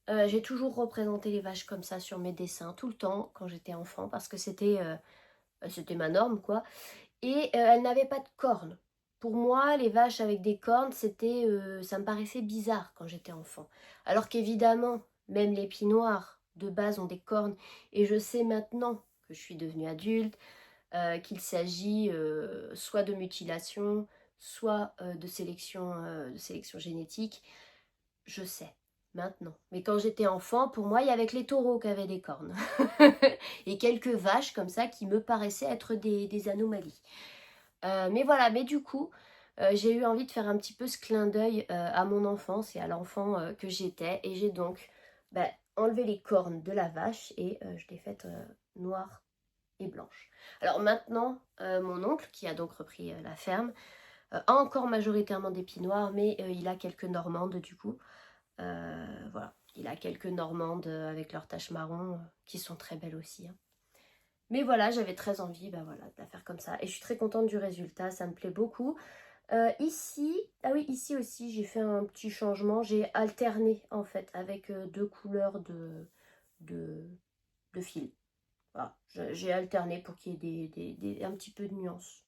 J'ai toujours représenté les vaches comme ça sur mes dessins, tout le temps, quand j'étais enfant, parce que c'était ma norme, quoi. Et elles n'avaient pas de cornes. Pour moi, les vaches avec des cornes, ça me paraissait bizarre quand j'étais enfant. Alors qu'évidemment, même les pies noires, de base, ont des cornes. Et je sais maintenant que je suis devenue adulte, qu'il s'agit soit de mutilation, soit de sélection génétique. Je sais, maintenant. Mais quand j'étais enfant, pour moi, il y avait que les taureaux qui avaient des cornes. Et quelques vaches comme ça qui me paraissaient être des anomalies. Mais voilà, mais du coup, j'ai eu envie de faire un petit peu ce clin d'œil à mon enfance et à l'enfant que j'étais. Et j'ai donc enlevé les cornes de la vache et je l'ai faite noire et blanche. Alors maintenant, mon oncle, qui a donc repris la ferme, a encore majoritairement des pies noires, mais il a quelques normandes du coup. Voilà, il a quelques normandes avec leurs taches marron qui sont très belles aussi, hein. Mais voilà, j'avais très envie voilà, de la faire comme ça. Et je suis très contente du résultat, ça me plaît beaucoup. Ici, ah oui, ici aussi, j'ai fait un petit changement. J'ai alterné, en fait, avec 2 couleurs de fil. Voilà, j'ai alterné pour qu'il y ait un petit peu de nuance.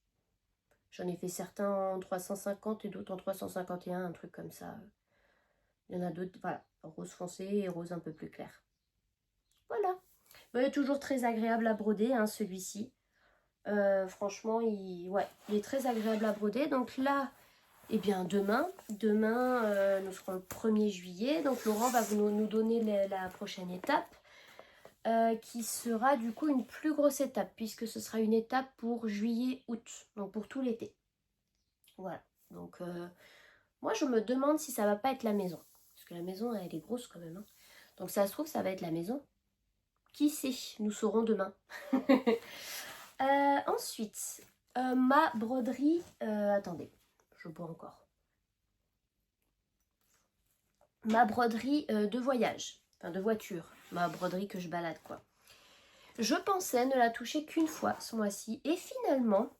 J'en ai fait certains en 350 et d'autres en 351, un truc comme ça. Il y en a d'autres, voilà, rose foncé et rose un peu plus clair. Voilà. Mais toujours très agréable à broder, hein, celui-ci. Franchement, il est très agréable à broder. Donc là, eh bien demain, nous serons le 1er juillet. Donc Laurent va nous donner la prochaine étape, qui sera du coup une plus grosse étape, puisque ce sera une étape pour juillet-août, donc pour tout l'été. Voilà. Donc moi, je me demande si ça va pas être la maison. Parce que la maison, elle est grosse quand même, hein. Donc ça se trouve, ça va être la maison. Qui sait, nous saurons demain. Ensuite, ma broderie... attendez, je bois encore. Ma broderie de voyage, enfin de voiture, ma broderie que je balade quoi. Je pensais ne la toucher qu'une fois ce mois-ci et finalement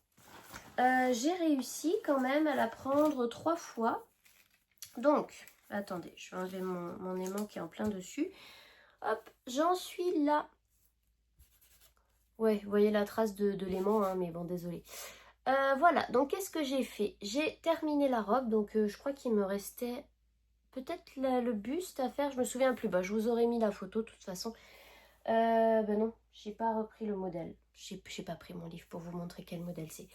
j'ai réussi quand même à la prendre 3 fois. Donc, attendez, je vais enlever mon aimant qui est en plein dessus. Hop, j'en suis là. Ouais, vous voyez la trace de l'aimant, hein, mais bon, désolé. Voilà, donc qu'est-ce que j'ai fait? J'ai terminé la robe, donc je crois qu'il me restait... peut-être le buste à faire, je me souviens plus. Bah, je vous aurais mis la photo de toute façon. Ben non, j'ai pas repris le modèle. J'ai pas pris mon livre pour vous montrer quel modèle c'est.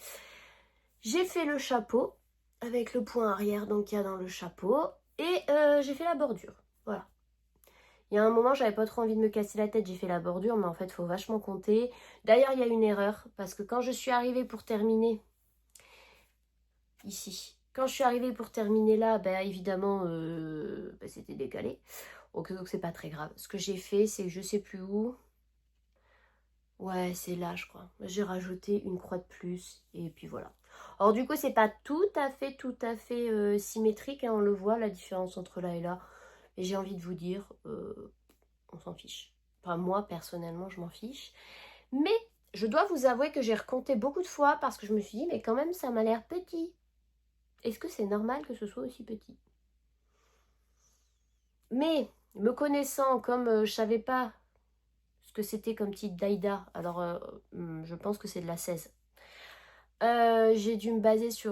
J'ai fait le chapeau avec le point arrière donc qu'il y a dans le chapeau. Et j'ai fait la bordure. Voilà. Il y a un moment, j'avais pas trop envie de me casser la tête. J'ai fait la bordure, mais en fait, il faut vachement compter. D'ailleurs, il y a une erreur parce que quand je suis arrivée pour terminer ici, quand je suis arrivée pour terminer là, ben évidemment, c'était décalé. Ok, donc c'est pas très grave. Ce que j'ai fait, c'est que je sais plus où. Ouais, c'est là, je crois. J'ai rajouté une croix de plus et puis voilà. Alors du coup, c'est pas tout à fait symétrique, hein, on le voit, la différence entre là et là. Et j'ai envie de vous dire, on s'en fiche. Enfin, moi, personnellement, je m'en fiche. Mais je dois vous avouer que j'ai recompté beaucoup de fois parce que je me suis dit, mais quand même, ça m'a l'air petit. Est-ce que c'est normal que ce soit aussi petit? Mais, me connaissant comme je savais pas ce que c'était comme petite Daïda, alors je pense que c'est de la 16. J'ai dû me baser sur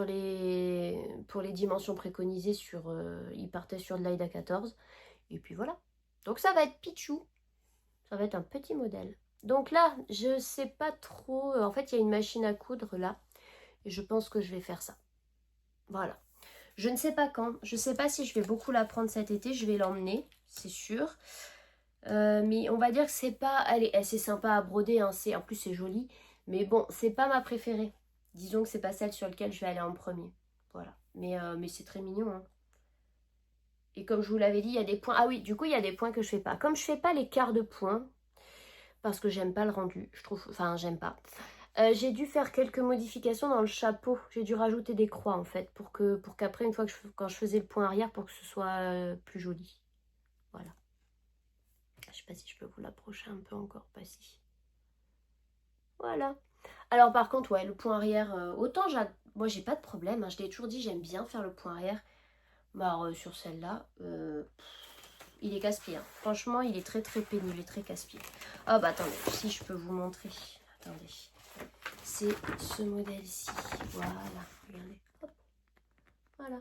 pour les dimensions préconisées sur... il partait sur de l'AIDA 14. Et puis voilà. Donc ça va être Pichou. Ça va être un petit modèle. Donc là, je sais pas trop... en fait, il y a une machine à coudre là. Et je pense que je vais faire ça. Voilà. Je ne sais pas quand. Je ne sais pas si je vais beaucoup la prendre cet été. Je vais l'emmener, c'est sûr. Mais on va dire que c'est pas... Allez, c'est sympa à broder. Hein, en plus, c'est joli. Mais bon, c'est pas ma préférée. Disons que c'est pas celle sur laquelle je vais aller en premier. Voilà. Mais c'est très mignon. Hein. Et comme je vous l'avais dit, il y a des points... Ah oui, du coup, il y a des points que je fais pas. Comme je fais pas les quarts de points, parce que j'aime pas le rendu, je trouve... Enfin, j'aime pas. J'ai dû faire quelques modifications dans le chapeau. J'ai dû rajouter des croix, en fait, pour qu'après, une fois que quand je faisais le point arrière, pour que ce soit plus joli. Voilà. Je sais pas si je peux vous l'approcher un peu encore, pas si. Voilà. Alors par contre, ouais, le point arrière, autant moi j'ai pas de problème, hein, je l'ai toujours dit, j'aime bien faire le point arrière. Bah alors, sur celle-là, il est casse-pied. Hein. Franchement, il est très très pénible et très casse-pied. Ah bah attendez, si je peux vous montrer. Attendez. C'est ce modèle-ci. Voilà, regardez. Hop. Voilà.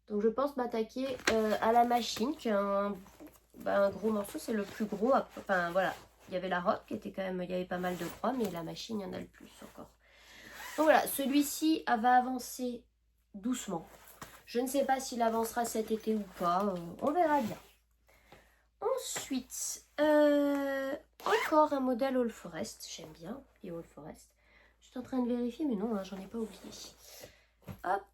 Donc je pense m'attaquer à la machine, qui est un gros morceau, c'est le plus gros. Enfin voilà, il y avait la robe qui était quand même, il y avait pas mal de croix, mais la machine, il y en a le plus encore. Donc voilà, celui-ci va avancer doucement. Je ne sais pas s'il avancera cet été ou pas, on verra bien. Ensuite, encore un modèle All Forest, j'aime bien les All Forest. Je suis en train de vérifier, mais non, hein, j'en ai pas oublié. Hop,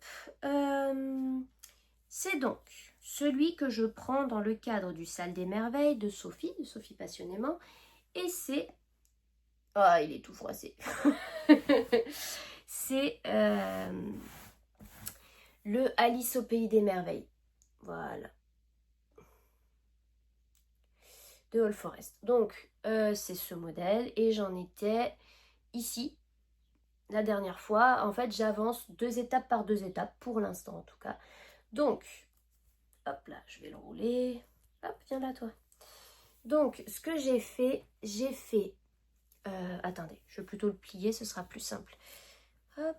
c'est donc celui que je prends dans le cadre du Salle des Merveilles de Sophie Passionnément. Et c'est... Ah, il est tout froissé. C'est le Alice au Pays des Merveilles. Voilà. De All Forest. Donc, c'est ce modèle. Et j'en étais ici, la dernière fois. En fait, j'avance 2 étapes par 2 étapes, pour l'instant en tout cas. Donc, hop là, je vais le rouler. Hop, viens là toi. Donc, ce que j'ai fait... attendez, je vais plutôt le plier, ce sera plus simple. Hop.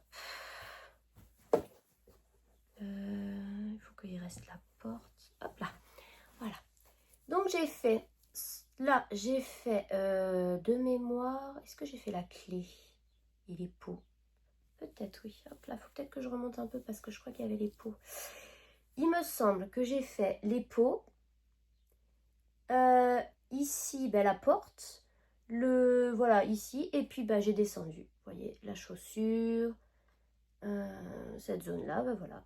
Il faut qu'il reste la porte. Hop là. Voilà. Donc, j'ai fait... Là, j'ai fait de mémoire... Est-ce que j'ai fait la clé et les pots? Peut-être, oui. Hop là, il faut peut-être que je remonte un peu parce que je crois qu'il y avait les pots. Il me semble que j'ai fait les pots. Ici, ben, la porte. Voilà, ici. Et puis, ben, j'ai descendu. Vous voyez, la chaussure. Cette zone-là, ben voilà.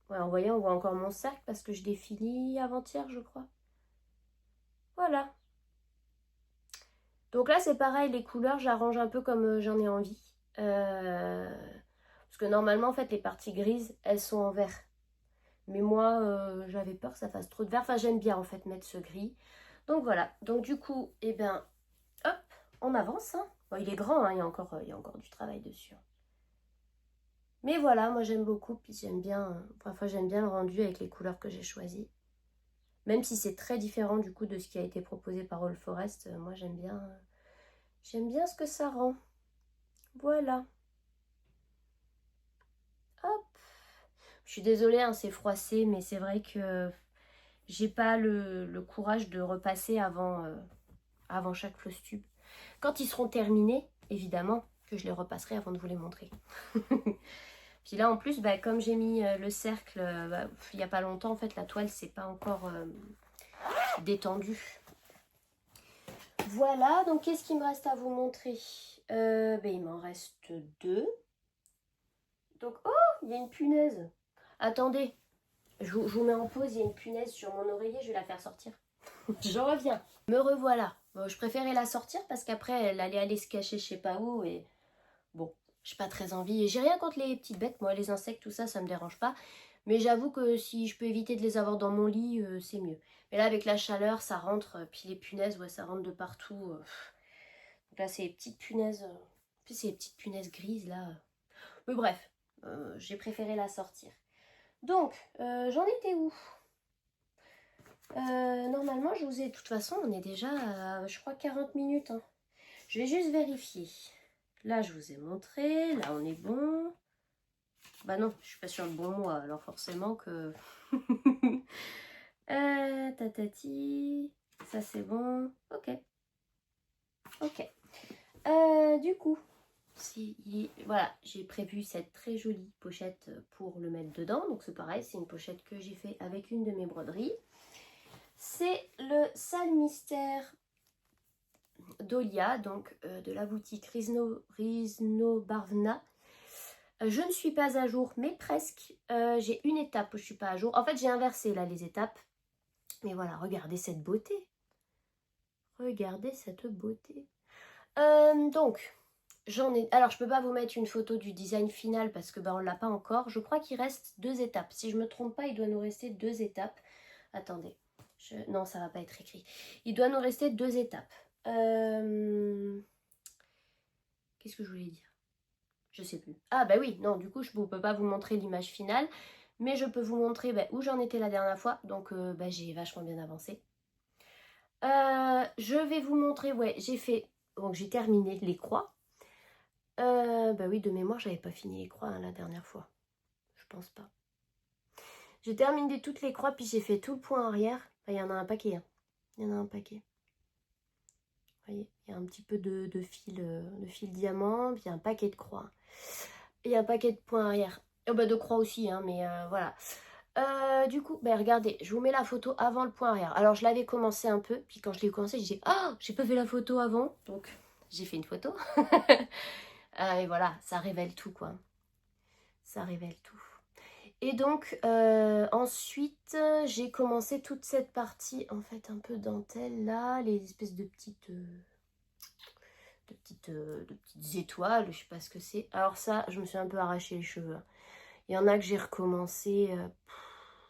Ouais, vous voyez, on voit encore mon cercle parce que je l'ai fini avant-hier, je crois. Voilà. Donc là c'est pareil, les couleurs j'arrange un peu comme j'en ai envie. Parce que normalement en fait les parties grises elles sont en vert. Mais moi j'avais peur que ça fasse trop de vert. Enfin j'aime bien en fait mettre ce gris. Donc voilà, donc du coup, eh ben, hop, on avance. Hein. Bon, il est grand, hein, il y a encore du travail dessus. Mais voilà, moi j'aime beaucoup, puis j'aime bien, parfois j'aime bien le rendu avec les couleurs que j'ai choisies. Même si c'est très différent du coup de ce qui a été proposé par All Forest, moi j'aime bien ce que ça rend. Voilà. Hop. Je suis désolée, hein, c'est froissé, mais c'est vrai que j'ai pas le courage de repasser avant chaque floss tube. Quand ils seront terminés, évidemment, que je les repasserai avant de vous les montrer. Puis là, en plus, bah, comme j'ai mis le cercle bah, il n'y a pas longtemps, en fait, la toile, c'est pas encore détendue. Voilà, donc qu'est-ce qu'il me reste à vous montrer bah, il m'en reste 2. Donc, oh, il y a une punaise. Attendez, je vous mets en pause, il y a une punaise sur mon oreiller, je vais la faire sortir. Je reviens. Me revoilà. Bon, je préférais la sortir parce qu'après, elle allait aller se cacher je sais pas où et bon, j'ai pas très envie. Et j'ai rien contre les petites bêtes, moi, les insectes, tout ça, ça me dérange pas. Mais j'avoue que si je peux éviter de les avoir dans mon lit, c'est mieux. Mais là, avec la chaleur, ça rentre. Puis les punaises, ouais, ça rentre de partout. Donc là, c'est les petites punaises. Puis c'est les petites punaises grises, là. Mais bref, j'ai préféré la sortir. Donc, j'en étais où normalement, je vous ai... De toute façon, on est déjà à, je crois, 40 minutes. Hein. Je vais juste vérifier. Là, je vous ai montré. Là, on est bon. Bah non, je suis pas sur le bon mois. Alors forcément que... tatati. Ça, c'est bon. Ok. Ok. Du coup, voilà, j'ai prévu cette très jolie pochette pour le mettre dedans. Donc c'est pareil, c'est une pochette que j'ai fait avec une de mes broderies. C'est le Sale Mystère d'Olia, donc de la boutique Rizno Barvna. Je ne suis pas à jour, mais presque. J'ai une étape où je ne suis pas à jour. En fait, j'ai inversé là les étapes. Mais voilà, regardez cette beauté. Regardez cette beauté. Donc, j'en ai... Alors, je peux pas vous mettre une photo du design final parce que on l'a pas encore. Je crois qu'il reste 2 étapes. Si je me trompe pas, il doit nous rester 2 étapes. Attendez. Non, ça va pas être écrit. Il doit nous rester 2 étapes. Qu'est-ce que je voulais dire? Je sais plus. Ah bah oui, non, du coup, je ne peux pas vous montrer l'image finale. Mais je peux vous montrer où j'en étais la dernière fois. Donc, j'ai vachement bien avancé. Je vais vous montrer, ouais, j'ai fait... Donc, j'ai terminé les croix. Bah oui, de mémoire, j'avais pas fini les croix hein, la dernière fois. Je pense pas. J'ai terminé toutes les croix, puis j'ai fait tout le point arrière. Il y en a un paquet. Hein. Il y en a un paquet. Vous voyez, il y a un petit peu de fil diamant, puis un paquet de croix. Et un paquet de points arrière. De croix aussi, hein, mais voilà. Du coup, regardez, je vous mets la photo avant le point arrière. Alors, je l'avais commencé un peu, puis quand je l'ai commencé, j'ai dit « Ah, j'ai pas fait la photo avant !» Donc, j'ai fait une photo. Et voilà, ça révèle tout, quoi. Ça révèle tout. Et donc, ensuite, j'ai commencé toute cette partie, en fait, un peu dentelle, là, les espèces de petites étoiles, je sais pas ce que c'est. Alors ça, je me suis un peu arraché les cheveux. Il y en a que j'ai recommencé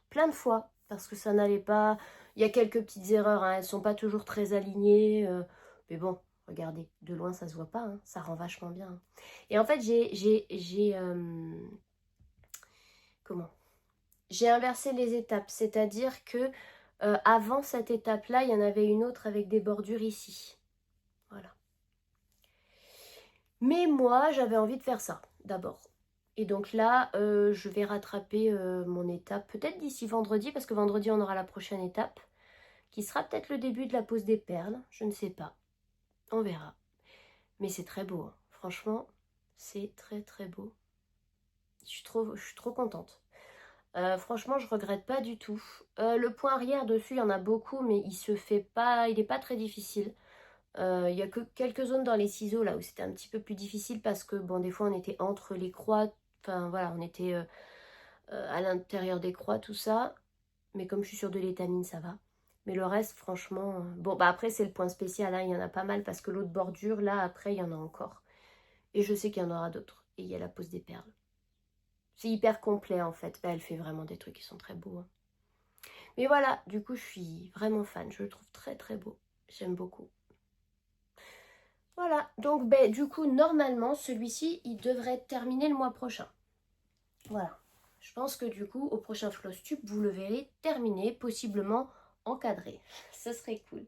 plein de fois, parce que ça n'allait pas. Il y a quelques petites erreurs, hein, elles sont pas toujours très alignées, mais bon, regardez, de loin ça se voit pas, hein, ça rend vachement bien. Hein. Et en fait, comment j'ai inversé les étapes, c'est-à-dire que avant cette étape-là, il y en avait une autre avec des bordures ici. Voilà. Mais moi, j'avais envie de faire ça, d'abord. Et donc là, je vais rattraper mon étape, peut-être d'ici vendredi, parce que vendredi, on aura la prochaine étape, qui sera peut-être le début de la pose des perles, je ne sais pas. On verra. Mais c'est très beau, hein. Franchement, c'est très très beau. Je suis trop contente. Franchement, je regrette pas du tout. Le point arrière dessus, il y en a beaucoup, mais il n'est pas très difficile. Il y a que quelques zones dans les ciseaux là où c'était un petit peu plus difficile parce que bon, des fois on était entre les croix, enfin voilà, on était à l'intérieur des croix, tout ça. Mais comme je suis sur de l'étamine, ça va. Mais le reste, franchement... Bon, bah après, c'est le point spécial, hein, il y en a pas mal parce que l'autre bordure, là, après, il y en a encore. Et je sais qu'il y en aura d'autres. Et il y a la pose des perles. C'est hyper complet, en fait. Bah, elle fait vraiment des trucs qui sont très beaux, hein. Mais voilà, du coup, je suis vraiment fan. Je le trouve très, très beau. J'aime beaucoup. Voilà, donc ben, du coup, normalement, celui-ci, il devrait être terminé le mois prochain. Voilà. Je pense que du coup, au prochain Flosstube, vous le verrez terminé, possiblement encadré. Ce serait cool.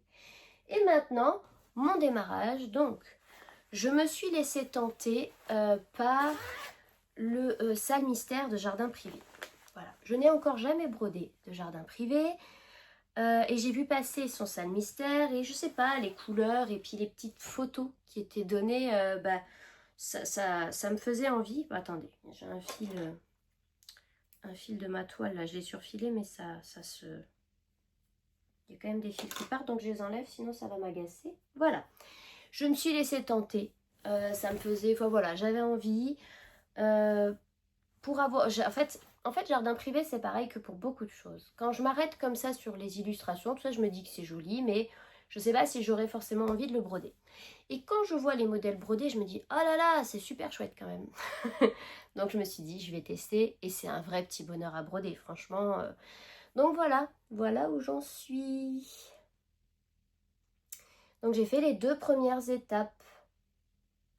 Et maintenant, mon démarrage. Donc, je me suis laissée tenter par le salle mystère de jardin privé. Voilà. Je n'ai encore jamais brodé de jardin privé. Et j'ai vu passer son salle mystère et je sais pas, les couleurs et puis les petites photos qui étaient données, bah, ça me faisait envie. Bah, attendez, j'ai un fil de ma toile là, je l'ai surfilé mais ça se... Il y a quand même des fils qui partent donc je les enlève sinon ça va m'agacer. Voilà, je me suis laissée tenter, ça me faisait, enfin voilà, j'avais envie. Pour avoir... En fait, jardin privé, c'est pareil que pour beaucoup de choses. Quand je m'arrête comme ça sur les illustrations, tout ça, je me dis que c'est joli, mais je ne sais pas si j'aurais forcément envie de le broder. Et quand je vois les modèles brodés, je me dis, oh là là, c'est super chouette quand même. Donc je me suis dit, je vais tester, et c'est un vrai petit bonheur à broder, franchement. Donc voilà, voilà où j'en suis. Donc j'ai fait les 2 premières étapes.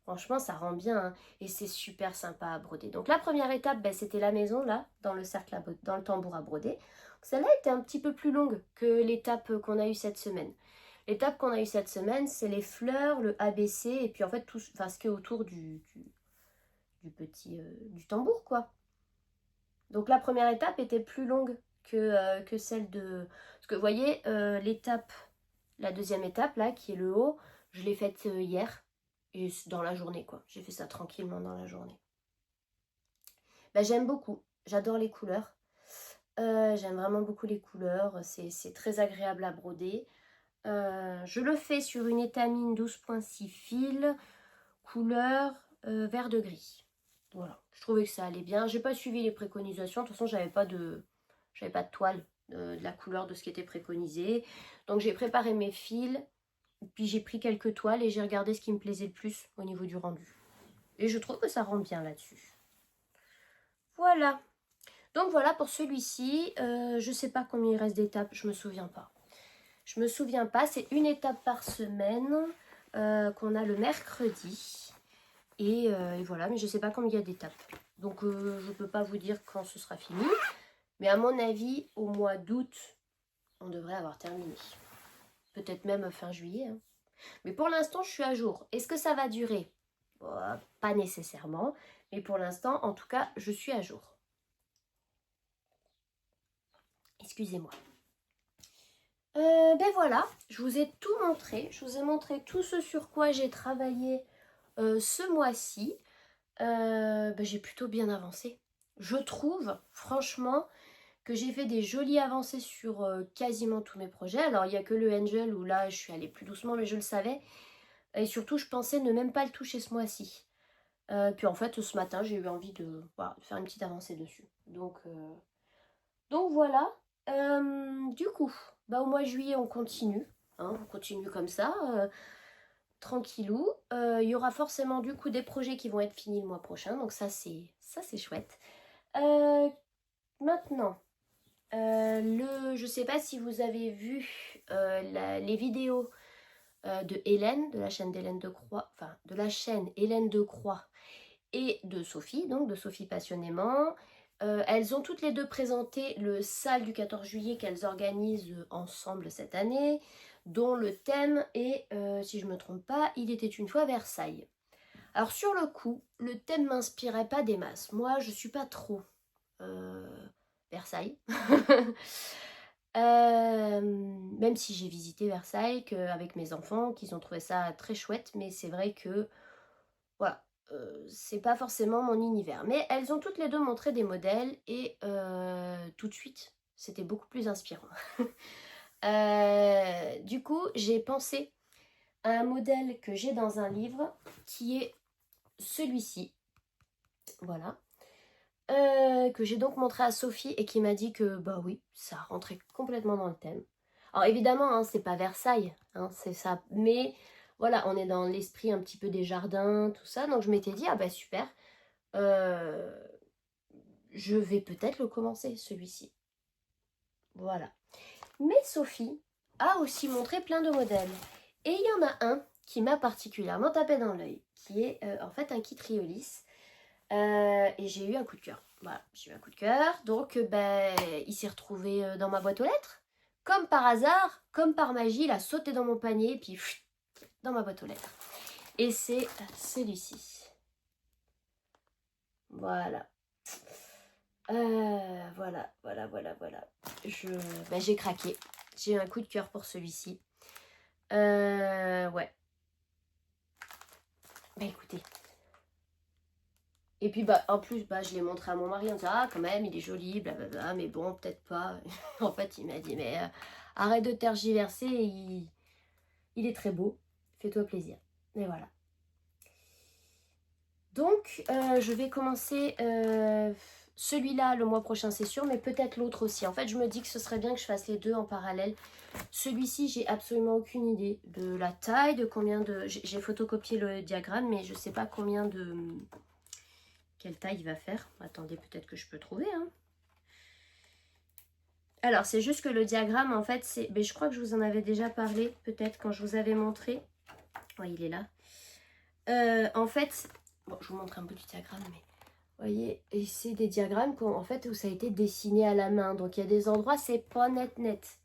Franchement, ça rend bien, hein, et c'est super sympa à broder. Donc la première étape, ben, c'était la maison, là, dans le cercle dans le tambour à broder. Celle-là était un petit peu plus longue que l'étape qu'on a eue cette semaine. L'étape qu'on a eue cette semaine, c'est les fleurs, le ABC, et puis en fait, tout enfin, ce qui est autour du petit du tambour, quoi. Donc la première étape était plus longue que celle de... Parce que vous voyez, la deuxième étape, là, qui est le haut, je l'ai faite hier. Et dans la journée, quoi. J'ai fait ça tranquillement dans la journée. Bah, j'aime beaucoup. J'adore les couleurs. J'aime vraiment beaucoup les couleurs. C'est très agréable à broder. Je le fais sur une étamine 12,6 fils, couleur vert de gris. Voilà. Je trouvais que ça allait bien. J'ai pas suivi les préconisations. De toute façon, j'avais pas de toile de la couleur de ce qui était préconisé. Donc j'ai préparé mes fils. Puis j'ai pris quelques toiles et j'ai regardé ce qui me plaisait le plus au niveau du rendu. Et je trouve que ça rend bien là-dessus. Voilà. Donc voilà pour celui-ci. Je sais pas combien il reste d'étapes, je me souviens pas. Je me souviens pas, c'est une étape par semaine qu'on a le mercredi. Et voilà, mais je sais pas combien il y a d'étapes. Donc je peux pas vous dire quand ce sera fini. Mais à mon avis, au mois d'août, on devrait avoir terminé. Peut-être même fin juillet, hein. Mais pour l'instant, je suis à jour. Est-ce que ça va durer? Pas nécessairement. Mais pour l'instant, en tout cas, je suis à jour. Excusez-moi. Ben voilà, je vous ai tout montré. Je vous ai montré tout ce sur quoi j'ai travaillé ce mois-ci. Ben j'ai plutôt bien avancé. Je trouve, franchement, que j'ai fait des jolies avancées sur quasiment tous mes projets. Alors, il n'y a que le Angel où là, je suis allée plus doucement, mais je le savais. Et surtout, je pensais ne même pas le toucher ce mois-ci. Puis en fait, ce matin, j'ai eu envie de, voilà, de faire une petite avancée dessus. Donc voilà. Du coup, bah, au mois de juillet, on continue. Hein, on continue comme ça, tranquillou. Il y aura forcément du coup des projets qui vont être finis le mois prochain. Donc ça c'est chouette. Maintenant, je sais pas si vous avez vu les vidéos de Hélène, de la chaîne d'Hélène de Croix, enfin de la chaîne Hélène de Croix et de Sophie, donc de Sophie Passionnément. Elles ont toutes les deux présenté le SAL du 14 juillet qu'elles organisent ensemble cette année, dont le thème est, si je ne me trompe pas, Il était une fois Versailles. Alors sur le coup, le thème m'inspirait pas des masses. Moi, je suis pas trop Versailles. Même si j'ai visité Versailles avec mes enfants, qu'ils ont trouvé ça très chouette, mais c'est vrai que voilà, c'est pas forcément mon univers. Mais elles ont toutes les deux montré des modèles et tout de suite, c'était beaucoup plus inspirant. Du coup, j'ai pensé à un modèle que j'ai dans un livre qui est celui-ci. Voilà. Que j'ai donc montré à Sophie et qui m'a dit que bah oui, ça rentrait complètement dans le thème. Alors évidemment, hein, c'est pas Versailles, hein, c'est ça. Mais voilà, on est dans l'esprit un petit peu des jardins, tout ça. Donc je m'étais dit, ah bah super, euh, je vais peut-être le commencer, celui-ci. Voilà. Mais Sophie a aussi montré plein de modèles. Et il y en a un qui m'a particulièrement tapé dans l'œil, qui est en fait un kit Riolis. Et j'ai eu un coup de cœur. Voilà, j'ai eu un coup de cœur. Donc, ben, il s'est retrouvé dans ma boîte aux lettres. Comme par hasard, comme par magie, il a sauté dans mon panier, et puis dans ma boîte aux lettres. Et c'est celui-ci. Voilà. Voilà. J'ai craqué. J'ai eu un coup de cœur pour celui-ci. Ouais. Bah écoutez. Et puis bah en plus je l'ai montré à mon mari en disant ah quand même il est joli blablabla mais bon peut-être pas. En fait il m'a dit mais arrête de tergiverser, il est très beau, fais-toi plaisir. Et voilà. Donc je vais commencer celui-là le mois prochain c'est sûr, mais peut-être l'autre aussi. En fait je me dis que ce serait bien que je fasse les deux en parallèle. Celui-ci j'ai absolument aucune idée de la taille, de combien de... J'ai photocopié le diagramme mais je sais pas combien de... Quelle taille il va faire. Attendez, peut-être que je peux trouver. Hein. Alors, c'est juste que le diagramme, en fait, c'est... Mais je crois que je vous en avais déjà parlé, peut-être, quand je vous avais montré. Oui, il est là. En fait... Bon, je vous montre un peu du diagramme, mais... Vous voyez, et c'est des diagrammes en fait, où ça a été dessiné à la main. Donc, il y a des endroits, c'est pas net.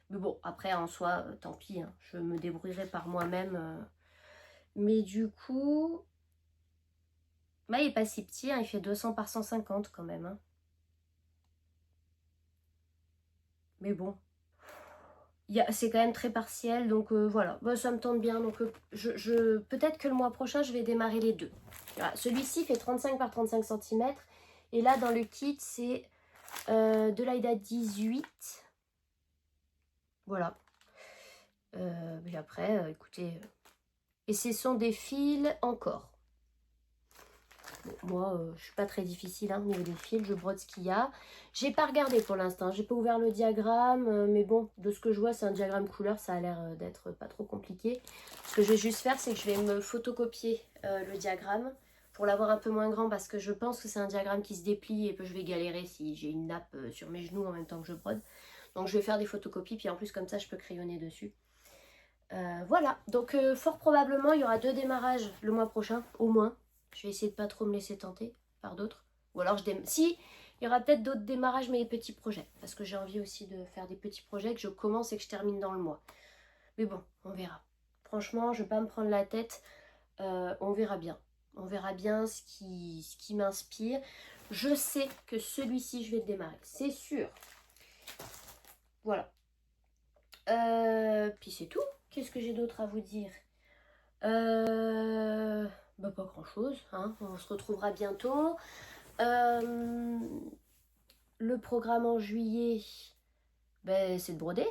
Mais bon, après, en soi, tant pis. Hein, je me débrouillerai par moi-même. Mais du coup... Bah, il n'est pas si petit, hein, il fait 200 par 150 quand même. Hein. Mais bon, c'est quand même très partiel, donc voilà, bah, ça me tente bien. Donc peut-être que le mois prochain, je vais démarrer les deux. Voilà. Celui-ci fait 35 par 35 cm. Et là, dans le kit, c'est de l'Aïda 18. Voilà. Mais après, écoutez... Et ce sont des fils encore. Bon, moi, je suis pas très difficile hein, au niveau des fils, je brode ce qu'il y a. J'ai pas regardé pour l'instant, j'ai pas ouvert le diagramme, mais bon, de ce que je vois, c'est un diagramme couleur, ça a l'air d'être pas trop compliqué. Ce que je vais juste faire, c'est que je vais me photocopier le diagramme pour l'avoir un peu moins grand, parce que je pense que c'est un diagramme qui se déplie et que je vais galérer si j'ai une nappe sur mes genoux en même temps que je brode. Donc je vais faire des photocopies, puis en plus comme ça, je peux crayonner dessus. Voilà, donc fort probablement, il y aura 2 démarrages le mois prochain, au moins. Je vais essayer de pas trop me laisser tenter par d'autres. Ou alors, si, il y aura peut-être d'autres démarrages, mais des petits projets. Parce que j'ai envie aussi de faire des petits projets que je commence et que je termine dans le mois. Mais bon, on verra. Franchement, je ne vais pas me prendre la tête. On verra bien. On verra bien ce qui m'inspire. Je sais que celui-ci, je vais le démarrer. C'est sûr. Voilà. Puis c'est tout. Qu'est-ce que j'ai d'autre à vous dire bah, pas grand chose, hein. On se retrouvera bientôt. Le programme en juillet, ben, c'est de broder.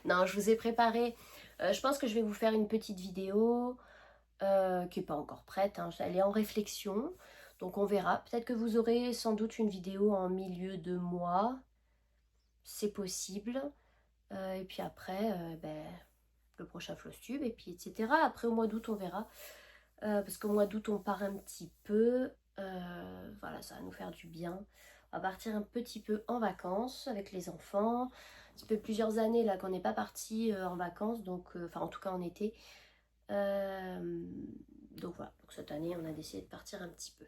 Non, je vous ai préparé. Je pense que je vais vous faire une petite vidéo qui n'est pas encore prête. Hein. Elle est en réflexion. Donc on verra. Peut-être que vous aurez sans doute une vidéo en milieu de mois. C'est possible. Et puis après, ben, le prochain Flosstube, et puis etc. Après au mois d'août, on verra. Parce qu'au mois d'août on part un petit peu, voilà, ça va nous faire du bien. On va partir un petit peu en vacances avec les enfants. Ça fait plusieurs années là qu'on n'est pas parti en vacances, donc enfin en tout cas en été. Donc voilà, donc cette année on a décidé de partir un petit peu.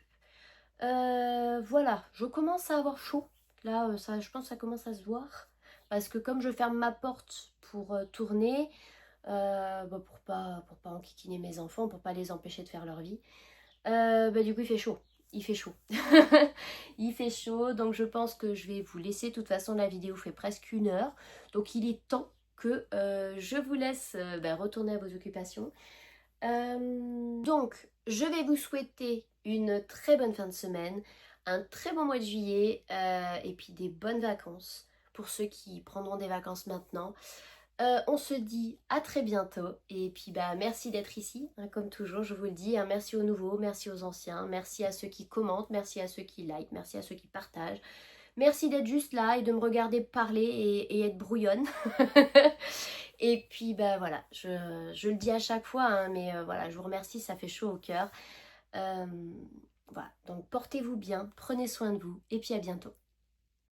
Voilà, je commence à avoir chaud. Là, ça, je pense que ça commence à se voir. Parce que comme je ferme ma porte pour tourner, bah, pour pas enquiquiner mes enfants, pour pas les empêcher de faire leur vie. Bah, du coup il fait chaud, il fait chaud. Il fait chaud, donc je pense que je vais vous laisser. De toute façon la vidéo fait presque 1 heure, donc il est temps que je vous laisse bah, retourner à vos occupations. Donc je vais vous souhaiter une très bonne fin de semaine, un très bon mois de juillet et puis des bonnes vacances pour ceux qui prendront des vacances maintenant. On se dit à très bientôt et puis bah merci d'être ici, hein, comme toujours je vous le dis, hein, merci aux nouveaux, merci aux anciens, merci à ceux qui commentent, merci à ceux qui like, merci à ceux qui partagent, Merci d'être juste là et de me regarder parler et être brouillonne. Et puis bah voilà, je le dis à chaque fois, hein, mais voilà, je vous remercie, ça fait chaud au cœur. Voilà, donc portez-vous bien, prenez soin de vous et puis à bientôt.